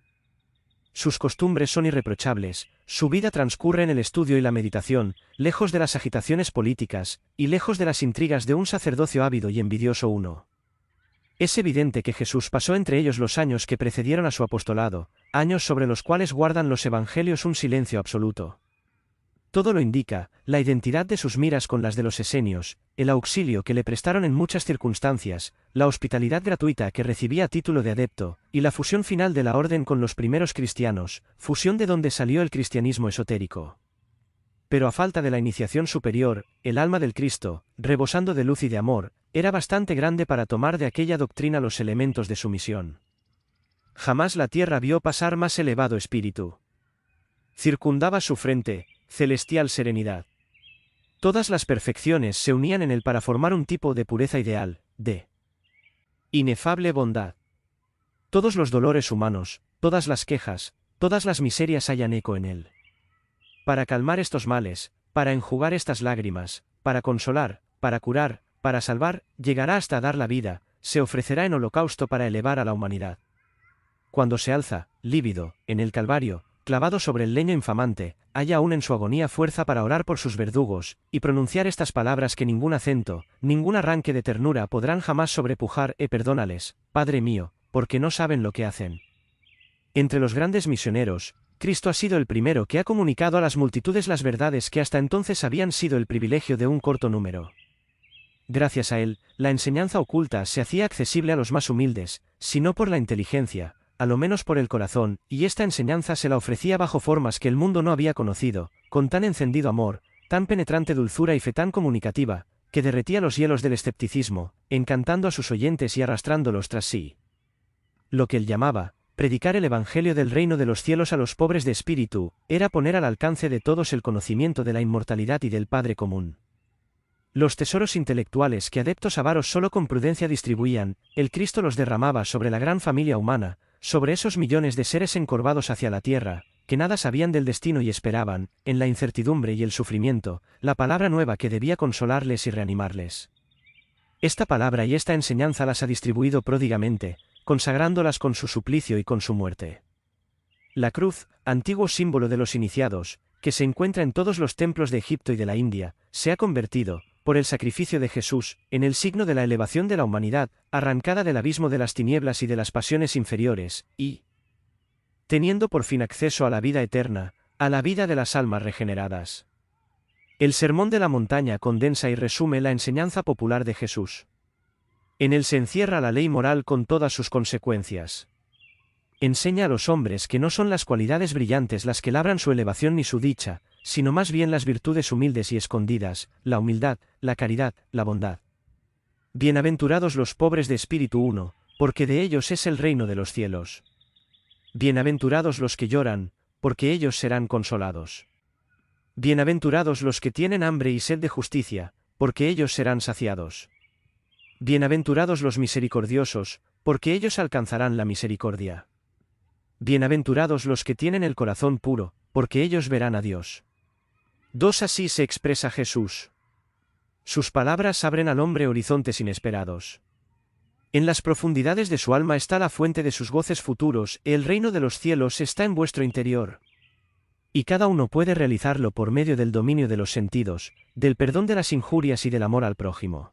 Sus costumbres son irreprochables, su vida transcurre en el estudio y la meditación, lejos de las agitaciones políticas, y lejos de las intrigas de un sacerdocio ávido y envidioso uno. Es evidente que Jesús pasó entre ellos los años que precedieron a su apostolado, años sobre los cuales guardan los evangelios un silencio absoluto. Todo lo indica, la identidad de sus miras con las de los esenios, el auxilio que le prestaron en muchas circunstancias, la hospitalidad gratuita que recibía a título de adepto, y la fusión final de la orden con los primeros cristianos, fusión de donde salió el cristianismo esotérico. Pero a falta de la iniciación superior, el alma del Cristo, rebosando de luz y de amor, era bastante grande para tomar de aquella doctrina los elementos de su misión. Jamás la tierra vio pasar más elevado espíritu. Circundaba su frente, celestial serenidad. Todas las perfecciones se unían en él para formar un tipo de pureza ideal, de inefable bondad. Todos los dolores humanos, todas las quejas, todas las miserias hallan eco en él. Para calmar estos males, para enjugar estas lágrimas, para consolar, para curar, para salvar, llegará hasta dar la vida, se ofrecerá en holocausto para elevar a la humanidad. Cuando se alza, lívido, en el Calvario, clavado sobre el leño infamante, halla aún en su agonía fuerza para orar por sus verdugos, y pronunciar estas palabras que ningún acento, ningún arranque de ternura podrán jamás sobrepujar: perdónales, Padre mío, porque no saben lo que hacen. Entre los grandes misioneros, Cristo ha sido el primero que ha comunicado a las multitudes las verdades que hasta entonces habían sido el privilegio de un corto número. Gracias a él, la enseñanza oculta se hacía accesible a los más humildes, si no por la inteligencia, a lo menos por el corazón, y esta enseñanza se la ofrecía bajo formas que el mundo no había conocido, con tan encendido amor, tan penetrante dulzura y fe tan comunicativa, que derretía los hielos del escepticismo, encantando a sus oyentes y arrastrándolos tras sí. Lo que él llamaba predicar el evangelio del reino de los cielos a los pobres de espíritu, era poner al alcance de todos el conocimiento de la inmortalidad y del Padre común. Los tesoros intelectuales que adeptos avaros solo con prudencia distribuían, el Cristo los derramaba sobre la gran familia humana, sobre esos millones de seres encorvados hacia la tierra, que nada sabían del destino y esperaban, en la incertidumbre y el sufrimiento, la palabra nueva que debía consolarles y reanimarles. Esta palabra y esta enseñanza las ha distribuido pródigamente, consagrándolas con su suplicio y con su muerte. La cruz, antiguo símbolo de los iniciados, que se encuentra en todos los templos de Egipto y de la India, se ha convertido, por el sacrificio de Jesús, en el signo de la elevación de la humanidad, arrancada del abismo de las tinieblas y de las pasiones inferiores, y teniendo por fin acceso a la vida eterna, a la vida de las almas regeneradas. El Sermón de la Montaña condensa y resume la enseñanza popular de Jesús. En él se encierra la ley moral con todas sus consecuencias. Enseña a los hombres que no son las cualidades brillantes las que labran su elevación ni su dicha, sino más bien las virtudes humildes y escondidas, la humildad, la caridad, la bondad. Bienaventurados los pobres de espíritu uno, porque de ellos es el reino de los cielos. Bienaventurados los que lloran, porque ellos serán consolados. Bienaventurados los que tienen hambre y sed de justicia, porque ellos serán saciados. Bienaventurados los misericordiosos, porque ellos alcanzarán la misericordia. Bienaventurados los que tienen el corazón puro, porque ellos verán a Dios. Así se expresa Jesús. Sus palabras abren al hombre horizontes inesperados. En las profundidades de su alma está la fuente de sus goces futuros, el reino de los cielos está en vuestro interior. Y cada uno puede realizarlo por medio del dominio de los sentidos, del perdón de las injurias y del amor al prójimo.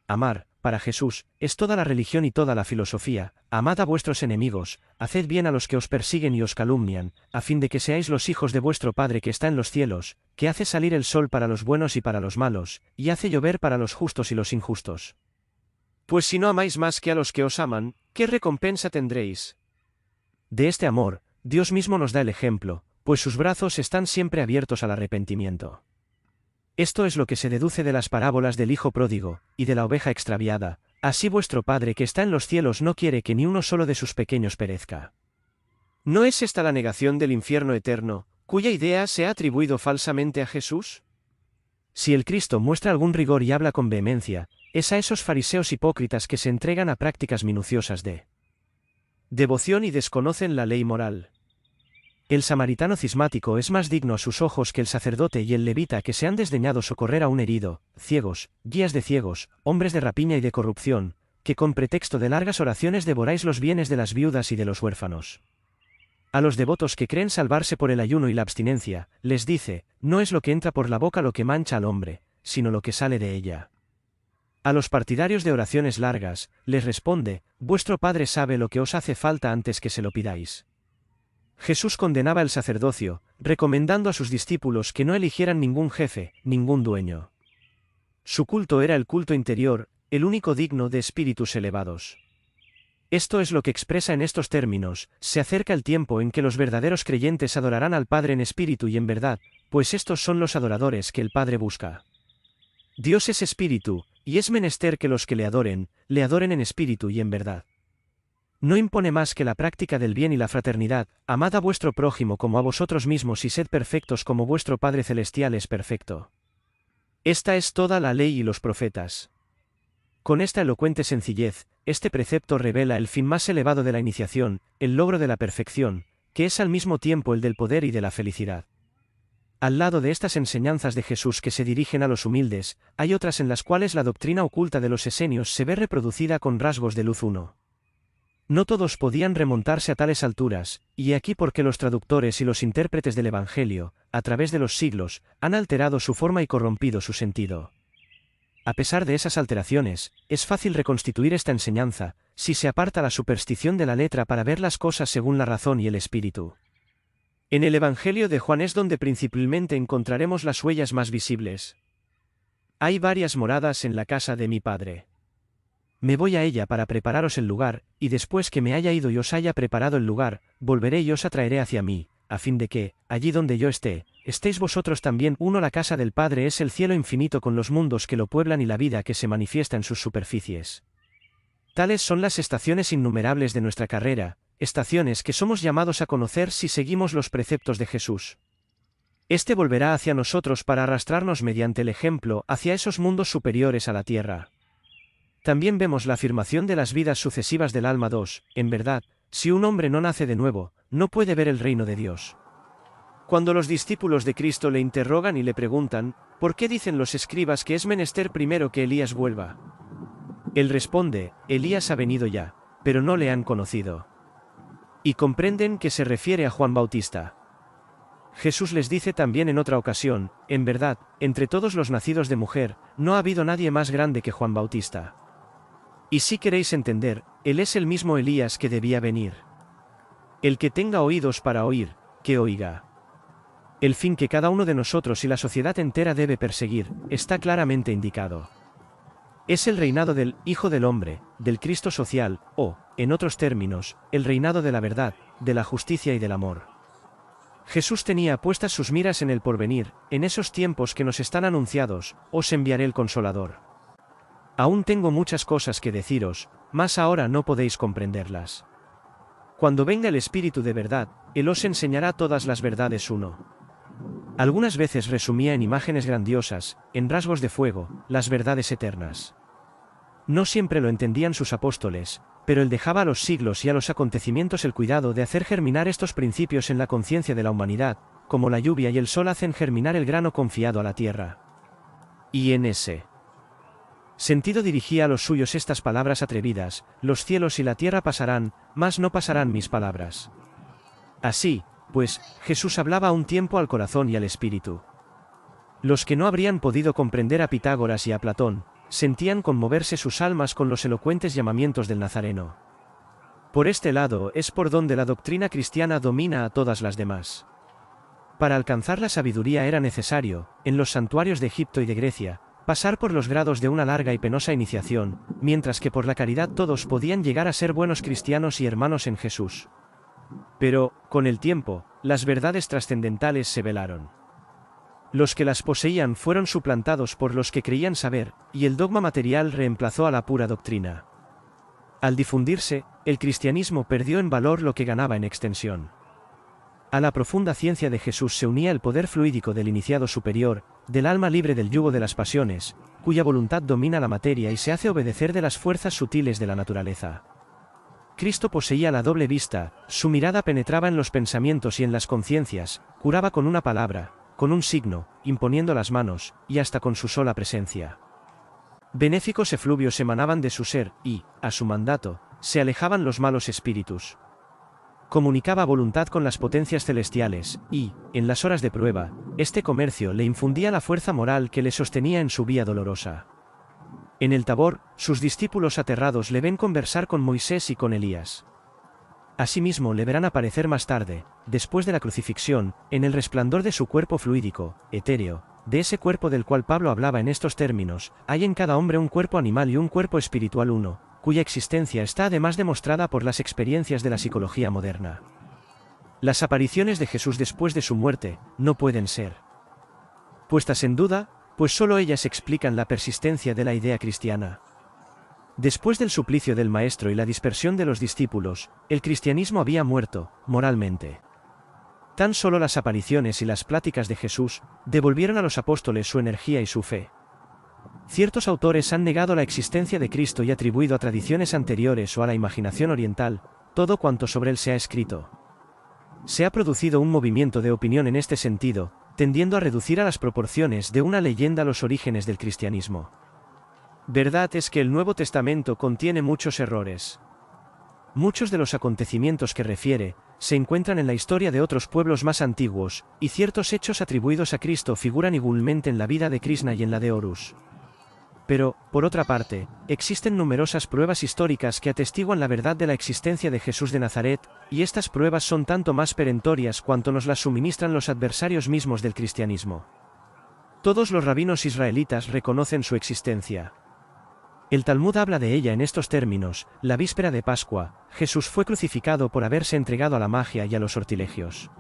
Amar, para Jesús, es toda la religión y toda la filosofía: amad a vuestros enemigos, haced bien a los que os persiguen y os calumnian, a fin de que seáis los hijos de vuestro Padre que está en los cielos, que hace salir el sol para los buenos y para los malos, y hace llover para los justos y los injustos. Pues si no amáis más que a los que os aman, ¿qué recompensa tendréis? De este amor, Dios mismo nos da el ejemplo, pues sus brazos están siempre abiertos al arrepentimiento. Esto es lo que se deduce de las parábolas del hijo pródigo, y de la oveja extraviada: así vuestro Padre que está en los cielos no quiere que ni uno solo de sus pequeños perezca. ¿No es esta la negación del infierno eterno, cuya idea se ha atribuido falsamente a Jesús? Si el Cristo muestra algún rigor y habla con vehemencia, es a esos fariseos hipócritas que se entregan a prácticas minuciosas de devoción y desconocen la ley moral. El samaritano cismático es más digno a sus ojos que el sacerdote y el levita que se han desdeñado socorrer a un herido, ciegos, guías de ciegos, hombres de rapiña y de corrupción, que con pretexto de largas oraciones devoráis los bienes de las viudas y de los huérfanos. A los devotos que creen salvarse por el ayuno y la abstinencia, les dice: no es lo que entra por la boca lo que mancha al hombre, sino lo que sale de ella. A los partidarios de oraciones largas, les responde: vuestro Padre sabe lo que os hace falta antes que se lo pidáis. Jesús condenaba el sacerdocio, recomendando a sus discípulos que no eligieran ningún jefe, ningún dueño. Su culto era el culto interior, el único digno de espíritus elevados. Esto es lo que expresa en estos términos: se acerca el tiempo en que los verdaderos creyentes adorarán al Padre en espíritu y en verdad, pues estos son los adoradores que el Padre busca. Dios es espíritu, y es menester que los que le adoren en espíritu y en verdad. No impone más que la práctica del bien y la fraternidad: amad a vuestro prójimo como a vosotros mismos y sed perfectos como vuestro Padre Celestial es perfecto. Esta es toda la ley y los profetas. Con esta elocuente sencillez, este precepto revela el fin más elevado de la iniciación, el logro de la perfección, que es al mismo tiempo el del poder y de la felicidad. Al lado de estas enseñanzas de Jesús que se dirigen a los humildes, hay otras en las cuales la doctrina oculta de los esenios se ve reproducida con rasgos de luz. No todos podían remontarse a tales alturas, y aquí porque los traductores y los intérpretes del Evangelio, a través de los siglos, han alterado su forma y corrompido su sentido. A pesar de esas alteraciones, es fácil reconstituir esta enseñanza, si se aparta la superstición de la letra para ver las cosas según la razón y el espíritu. En el Evangelio de Juan es donde principalmente encontraremos las huellas más visibles. Hay varias moradas en la casa de mi Padre. Me voy a ella para prepararos el lugar, y después que me haya ido y os haya preparado el lugar, volveré y os atraeré hacia mí, a fin de que, allí donde yo esté, estéis vosotros también. La casa del Padre es el cielo infinito con los mundos que lo pueblan y la vida que se manifiesta en sus superficies. Tales son las estaciones innumerables de nuestra carrera, estaciones que somos llamados a conocer si seguimos los preceptos de Jesús. Este volverá hacia nosotros para arrastrarnos mediante el ejemplo hacia esos mundos superiores a la tierra. También vemos la afirmación de las vidas sucesivas del alma 2, en verdad, si un hombre no nace de nuevo, no puede ver el reino de Dios. Cuando los discípulos de Cristo le interrogan y le preguntan: ¿por qué dicen los escribas que es menester primero que Elías vuelva? Él responde: Elías ha venido ya, pero no le han conocido. Y comprenden que se refiere a Juan Bautista. Jesús les dice también en otra ocasión: en verdad, entre todos los nacidos de mujer, no ha habido nadie más grande que Juan Bautista. Y si queréis entender, él es el mismo Elías que debía venir. El que tenga oídos para oír, que oiga. El fin que cada uno de nosotros y la sociedad entera debe perseguir, está claramente indicado. Es el reinado del Hijo del Hombre, del Cristo social, o, en otros términos, el reinado de la verdad, de la justicia y del amor. Jesús tenía puestas sus miras en el porvenir: en esos tiempos que nos están anunciados, os enviaré el Consolador. Aún tengo muchas cosas que deciros, mas ahora no podéis comprenderlas. Cuando venga el Espíritu de verdad, Él os enseñará todas las verdades. Algunas veces resumía en imágenes grandiosas, en rasgos de fuego, las verdades eternas. No siempre lo entendían sus apóstoles, pero Él dejaba a los siglos y a los acontecimientos el cuidado de hacer germinar estos principios en la conciencia de la humanidad, como la lluvia y el sol hacen germinar el grano confiado a la tierra. Y en ese sentido dirigía a los suyos estas palabras atrevidas: los cielos y la tierra pasarán, mas no pasarán mis palabras. Así, pues, Jesús hablaba a un tiempo al corazón y al espíritu. Los que no habrían podido comprender a Pitágoras y a Platón, sentían conmoverse sus almas con los elocuentes llamamientos del Nazareno. Por este lado es por donde la doctrina cristiana domina a todas las demás. Para alcanzar la sabiduría era necesario, en los santuarios de Egipto y de Grecia, pasar por los grados de una larga y penosa iniciación, mientras que por la caridad todos podían llegar a ser buenos cristianos y hermanos en Jesús. Pero, con el tiempo, las verdades trascendentales se velaron. Los que las poseían fueron suplantados por los que creían saber, y el dogma material reemplazó a la pura doctrina. Al difundirse, el cristianismo perdió en valor lo que ganaba en extensión. A la profunda ciencia de Jesús se unía el poder fluídico del iniciado superior, del alma libre del yugo de las pasiones, cuya voluntad domina la materia y se hace obedecer de las fuerzas sutiles de la naturaleza. Cristo poseía la doble vista, su mirada penetraba en los pensamientos y en las conciencias, curaba con una palabra, con un signo, imponiendo las manos, y hasta con su sola presencia. Benéficos efluvios emanaban de su ser, y, a su mandato, se alejaban los malos espíritus. Comunicaba voluntad con las potencias celestiales, y, en las horas de prueba, este comercio le infundía la fuerza moral que le sostenía en su vía dolorosa. En el Tabor, sus discípulos aterrados le ven conversar con Moisés y con Elías. Asimismo le verán aparecer más tarde, después de la crucifixión, en el resplandor de su cuerpo fluídico, etéreo, de ese cuerpo del cual Pablo hablaba en estos términos: hay en cada hombre un cuerpo animal y un cuerpo espiritual uno, cuya existencia está además demostrada por las experiencias de la psicología moderna. Las apariciones de Jesús después de su muerte no pueden ser puestas en duda, pues solo ellas explican la persistencia de la idea cristiana. Después del suplicio del Maestro y la dispersión de los discípulos, el cristianismo había muerto, moralmente. Tan solo las apariciones y las pláticas de Jesús devolvieron a los apóstoles su energía y su fe. Ciertos autores han negado la existencia de Cristo y atribuido a tradiciones anteriores o a la imaginación oriental todo cuanto sobre él se ha escrito. Se ha producido un movimiento de opinión en este sentido, tendiendo a reducir a las proporciones de una leyenda los orígenes del cristianismo. Verdad es que el Nuevo Testamento contiene muchos errores. Muchos de los acontecimientos que refiere se encuentran en la historia de otros pueblos más antiguos, y ciertos hechos atribuidos a Cristo figuran igualmente en la vida de Krishna y en la de Horus. Pero, por otra parte, existen numerosas pruebas históricas que atestiguan la verdad de la existencia de Jesús de Nazaret, y estas pruebas son tanto más perentorias cuanto nos las suministran los adversarios mismos del cristianismo. Todos los rabinos israelitas reconocen su existencia. El Talmud habla de ella en estos términos: la víspera de Pascua, Jesús fue crucificado por haberse entregado a la magia y a los sortilegios.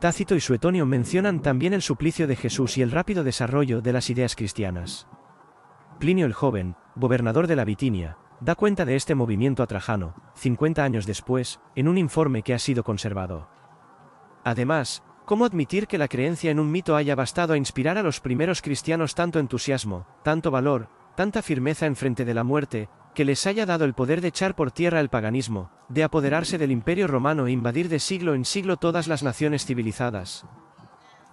Tácito y Suetonio mencionan también el suplicio de Jesús y el rápido desarrollo de las ideas cristianas. Plinio el Joven, gobernador de la Bitinia, da cuenta de este movimiento a Trajano, 50 años después, en un informe que ha sido conservado. Además, ¿cómo admitir que la creencia en un mito haya bastado a inspirar a los primeros cristianos tanto entusiasmo, tanto valor, tanta firmeza en frente de la muerte, que les haya dado el poder de echar por tierra el paganismo, de apoderarse del Imperio Romano e invadir de siglo en siglo todas las naciones civilizadas?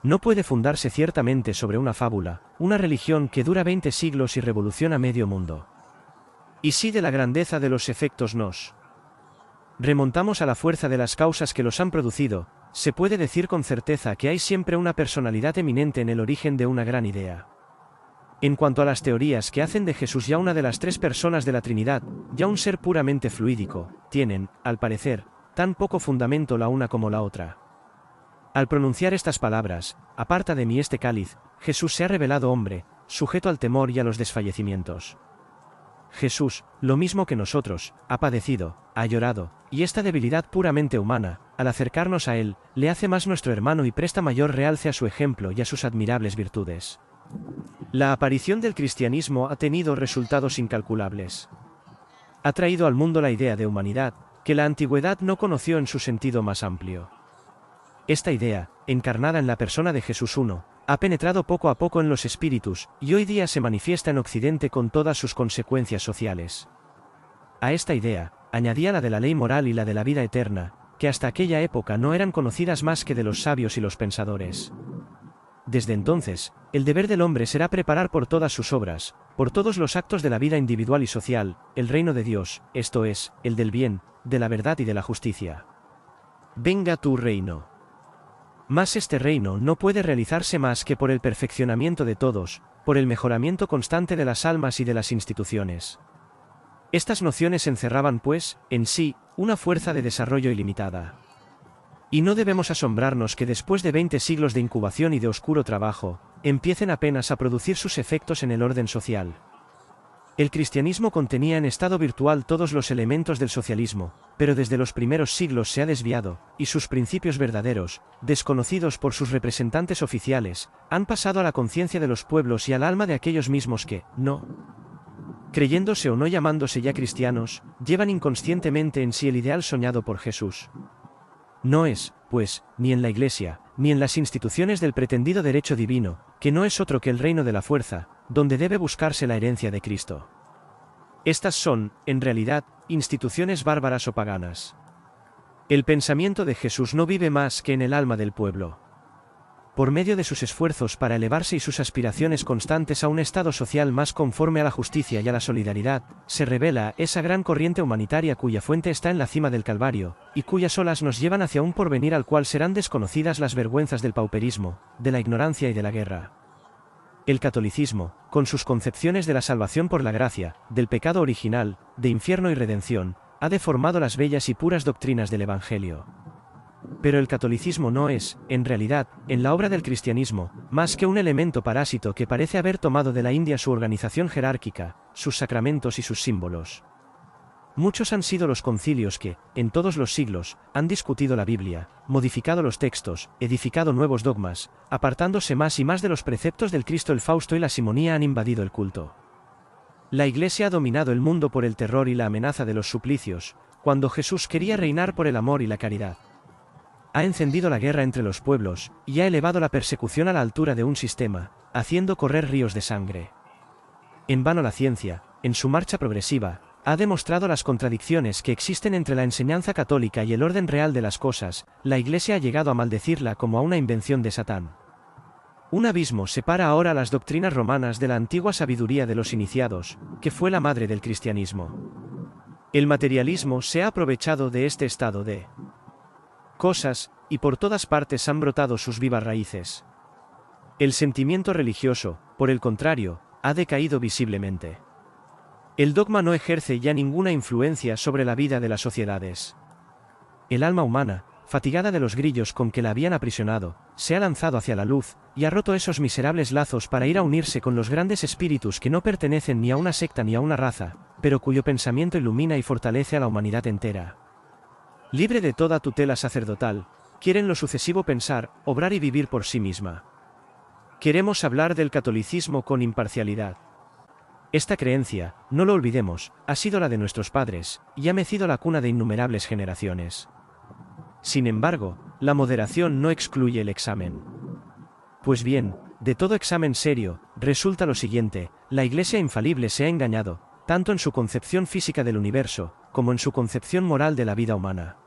No puede fundarse ciertamente sobre una fábula, una religión que dura 20 siglos y revoluciona medio mundo. Y si de la grandeza de los efectos nos remontamos a la fuerza de las causas que los han producido, se puede decir con certeza que hay siempre una personalidad eminente en el origen de una gran idea. En cuanto a las teorías que hacen de Jesús ya una de las tres personas de la Trinidad, ya un ser puramente fluídico, tienen, al parecer, tan poco fundamento la una como la otra. Al pronunciar estas palabras: aparta de mí este cáliz, Jesús se ha revelado hombre, sujeto al temor y a los desfallecimientos. Jesús, lo mismo que nosotros, ha padecido, ha llorado, y esta debilidad puramente humana, al acercarnos a él, le hace más nuestro hermano y presta mayor realce a su ejemplo y a sus admirables virtudes. La aparición del cristianismo ha tenido resultados incalculables. Ha traído al mundo la idea de humanidad, que la antigüedad no conoció en su sentido más amplio. Esta idea, encarnada en la persona de Jesús I, ha penetrado poco a poco en los espíritus, y hoy día se manifiesta en Occidente con todas sus consecuencias sociales. A esta idea, añadía la de la ley moral y la de la vida eterna, que hasta aquella época no eran conocidas más que de los sabios y los pensadores. Desde entonces, el deber del hombre será preparar por todas sus obras, por todos los actos de la vida individual y social, el reino de Dios, esto es, el del bien, de la verdad y de la justicia. Venga tu reino. Mas este reino no puede realizarse más que por el perfeccionamiento de todos, por el mejoramiento constante de las almas y de las instituciones. Estas nociones encerraban, pues, en sí, una fuerza de desarrollo ilimitada. Y no debemos asombrarnos que después de 20 siglos de incubación y de oscuro trabajo, empiecen apenas a producir sus efectos en el orden social. El cristianismo contenía en estado virtual todos los elementos del socialismo, pero desde los primeros siglos se ha desviado, y sus principios verdaderos, desconocidos por sus representantes oficiales, han pasado a la conciencia de los pueblos y al alma de aquellos mismos que, no creyéndose o no llamándose ya cristianos, llevan inconscientemente en sí el ideal soñado por Jesús. No es, pues, ni en la Iglesia, ni en las instituciones del pretendido derecho divino, que no es otro que el reino de la fuerza, donde debe buscarse la herencia de Cristo. Estas son, en realidad, instituciones bárbaras o paganas. El pensamiento de Jesús no vive más que en el alma del pueblo. Por medio de sus esfuerzos para elevarse y sus aspiraciones constantes a un estado social más conforme a la justicia y a la solidaridad, se revela esa gran corriente humanitaria cuya fuente está en la cima del Calvario, y cuyas olas nos llevan hacia un porvenir al cual serán desconocidas las vergüenzas del pauperismo, de la ignorancia y de la guerra. El catolicismo, con sus concepciones de la salvación por la gracia, del pecado original, de infierno y redención, ha deformado las bellas y puras doctrinas del Evangelio. Pero el catolicismo no es, en realidad, en la obra del cristianismo, más que un elemento parásito que parece haber tomado de la India su organización jerárquica, sus sacramentos y sus símbolos. Muchos han sido los concilios que, en todos los siglos, han discutido la Biblia, modificado los textos, edificado nuevos dogmas, apartándose más y más de los preceptos del Cristo. El Fausto y la simonía han invadido el culto. La Iglesia ha dominado el mundo por el terror y la amenaza de los suplicios, cuando Jesús quería reinar por el amor y la caridad. Ha encendido la guerra entre los pueblos, y ha elevado la persecución a la altura de un sistema, haciendo correr ríos de sangre. En vano la ciencia, en su marcha progresiva, ha demostrado las contradicciones que existen entre la enseñanza católica y el orden real de las cosas. La Iglesia ha llegado a maldecirla como a una invención de Satán. Un abismo separa ahora las doctrinas romanas de la antigua sabiduría de los iniciados, que fue la madre del cristianismo. El materialismo se ha aprovechado de este estado de cosas, y por todas partes han brotado sus vivas raíces. El sentimiento religioso, por el contrario, ha decaído visiblemente. El dogma no ejerce ya ninguna influencia sobre la vida de las sociedades. El alma humana, fatigada de los grillos con que la habían aprisionado, se ha lanzado hacia la luz, y ha roto esos miserables lazos para ir a unirse con los grandes espíritus que no pertenecen ni a una secta ni a una raza, pero cuyo pensamiento ilumina y fortalece a la humanidad entera. Libre de toda tutela sacerdotal, quiere en lo sucesivo pensar, obrar y vivir por sí misma. Queremos hablar del catolicismo con imparcialidad. Esta creencia, no lo olvidemos, ha sido la de nuestros padres, y ha mecido la cuna de innumerables generaciones. Sin embargo, la moderación no excluye el examen. Pues bien, de todo examen serio, resulta lo siguiente: la Iglesia infalible se ha engañado, tanto en su concepción física del universo, como en su concepción moral de la vida humana.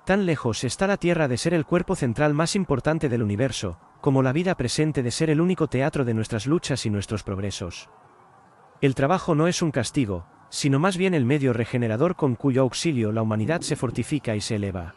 Tan lejos está la Tierra de ser el cuerpo central más importante del universo, como la vida presente de ser el único teatro de nuestras luchas y nuestros progresos. El trabajo no es un castigo, sino más bien el medio regenerador con cuyo auxilio la humanidad se fortifica y se eleva.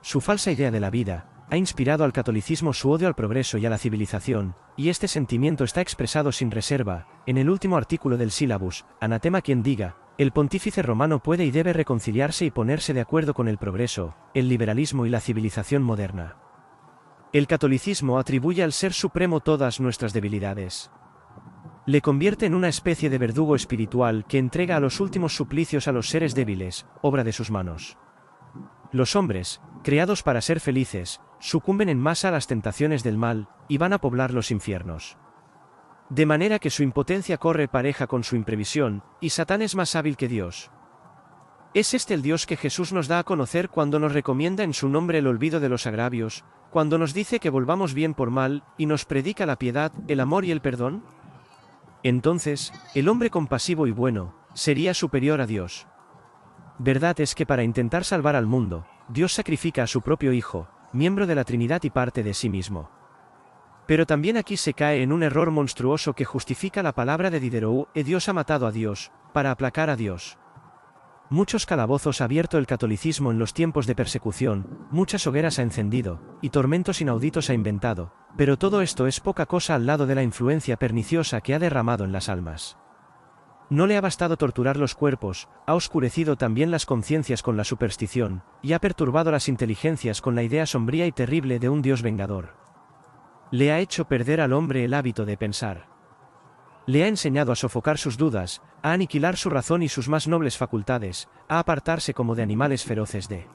Su falsa idea de la vida ha inspirado al catolicismo su odio al progreso y a la civilización, y este sentimiento está expresado sin reserva, en el último artículo del Sílabus: anatema quien diga, el pontífice romano puede y debe reconciliarse y ponerse de acuerdo con el progreso, el liberalismo y la civilización moderna. El catolicismo atribuye al Ser Supremo todas nuestras debilidades. Le convierte en una especie de verdugo espiritual que entrega a los últimos suplicios a los seres débiles, obra de sus manos. Los hombres, creados para ser felices, sucumben en masa a las tentaciones del mal, y van a poblar los infiernos. De manera que su impotencia corre pareja con su imprevisión, y Satán es más hábil que Dios. Es este el Dios que Jesús nos da a conocer cuando nos recomienda en su nombre el olvido de los agravios, cuando nos dice que volvamos bien por mal, y nos predica la piedad, el amor y el perdón. Entonces, el hombre compasivo y bueno, sería superior a Dios. Verdad es que para intentar salvar al mundo, Dios sacrifica a su propio Hijo, miembro de la Trinidad y parte de sí mismo. Pero también aquí se cae en un error monstruoso que justifica la palabra de Diderot: Dios ha matado a Dios, para aplacar a Dios. Muchos calabozos ha abierto el catolicismo en los tiempos de persecución, muchas hogueras ha encendido, y tormentos inauditos ha inventado, pero todo esto es poca cosa al lado de la influencia perniciosa que ha derramado en las almas. No le ha bastado torturar los cuerpos, ha oscurecido también las conciencias con la superstición, y ha perturbado las inteligencias con la idea sombría y terrible de un Dios vengador. Le ha hecho perder al hombre el hábito de pensar. Le ha enseñado a sofocar sus dudas, a aniquilar su razón y sus más nobles facultades, a apartarse como de animales feroces de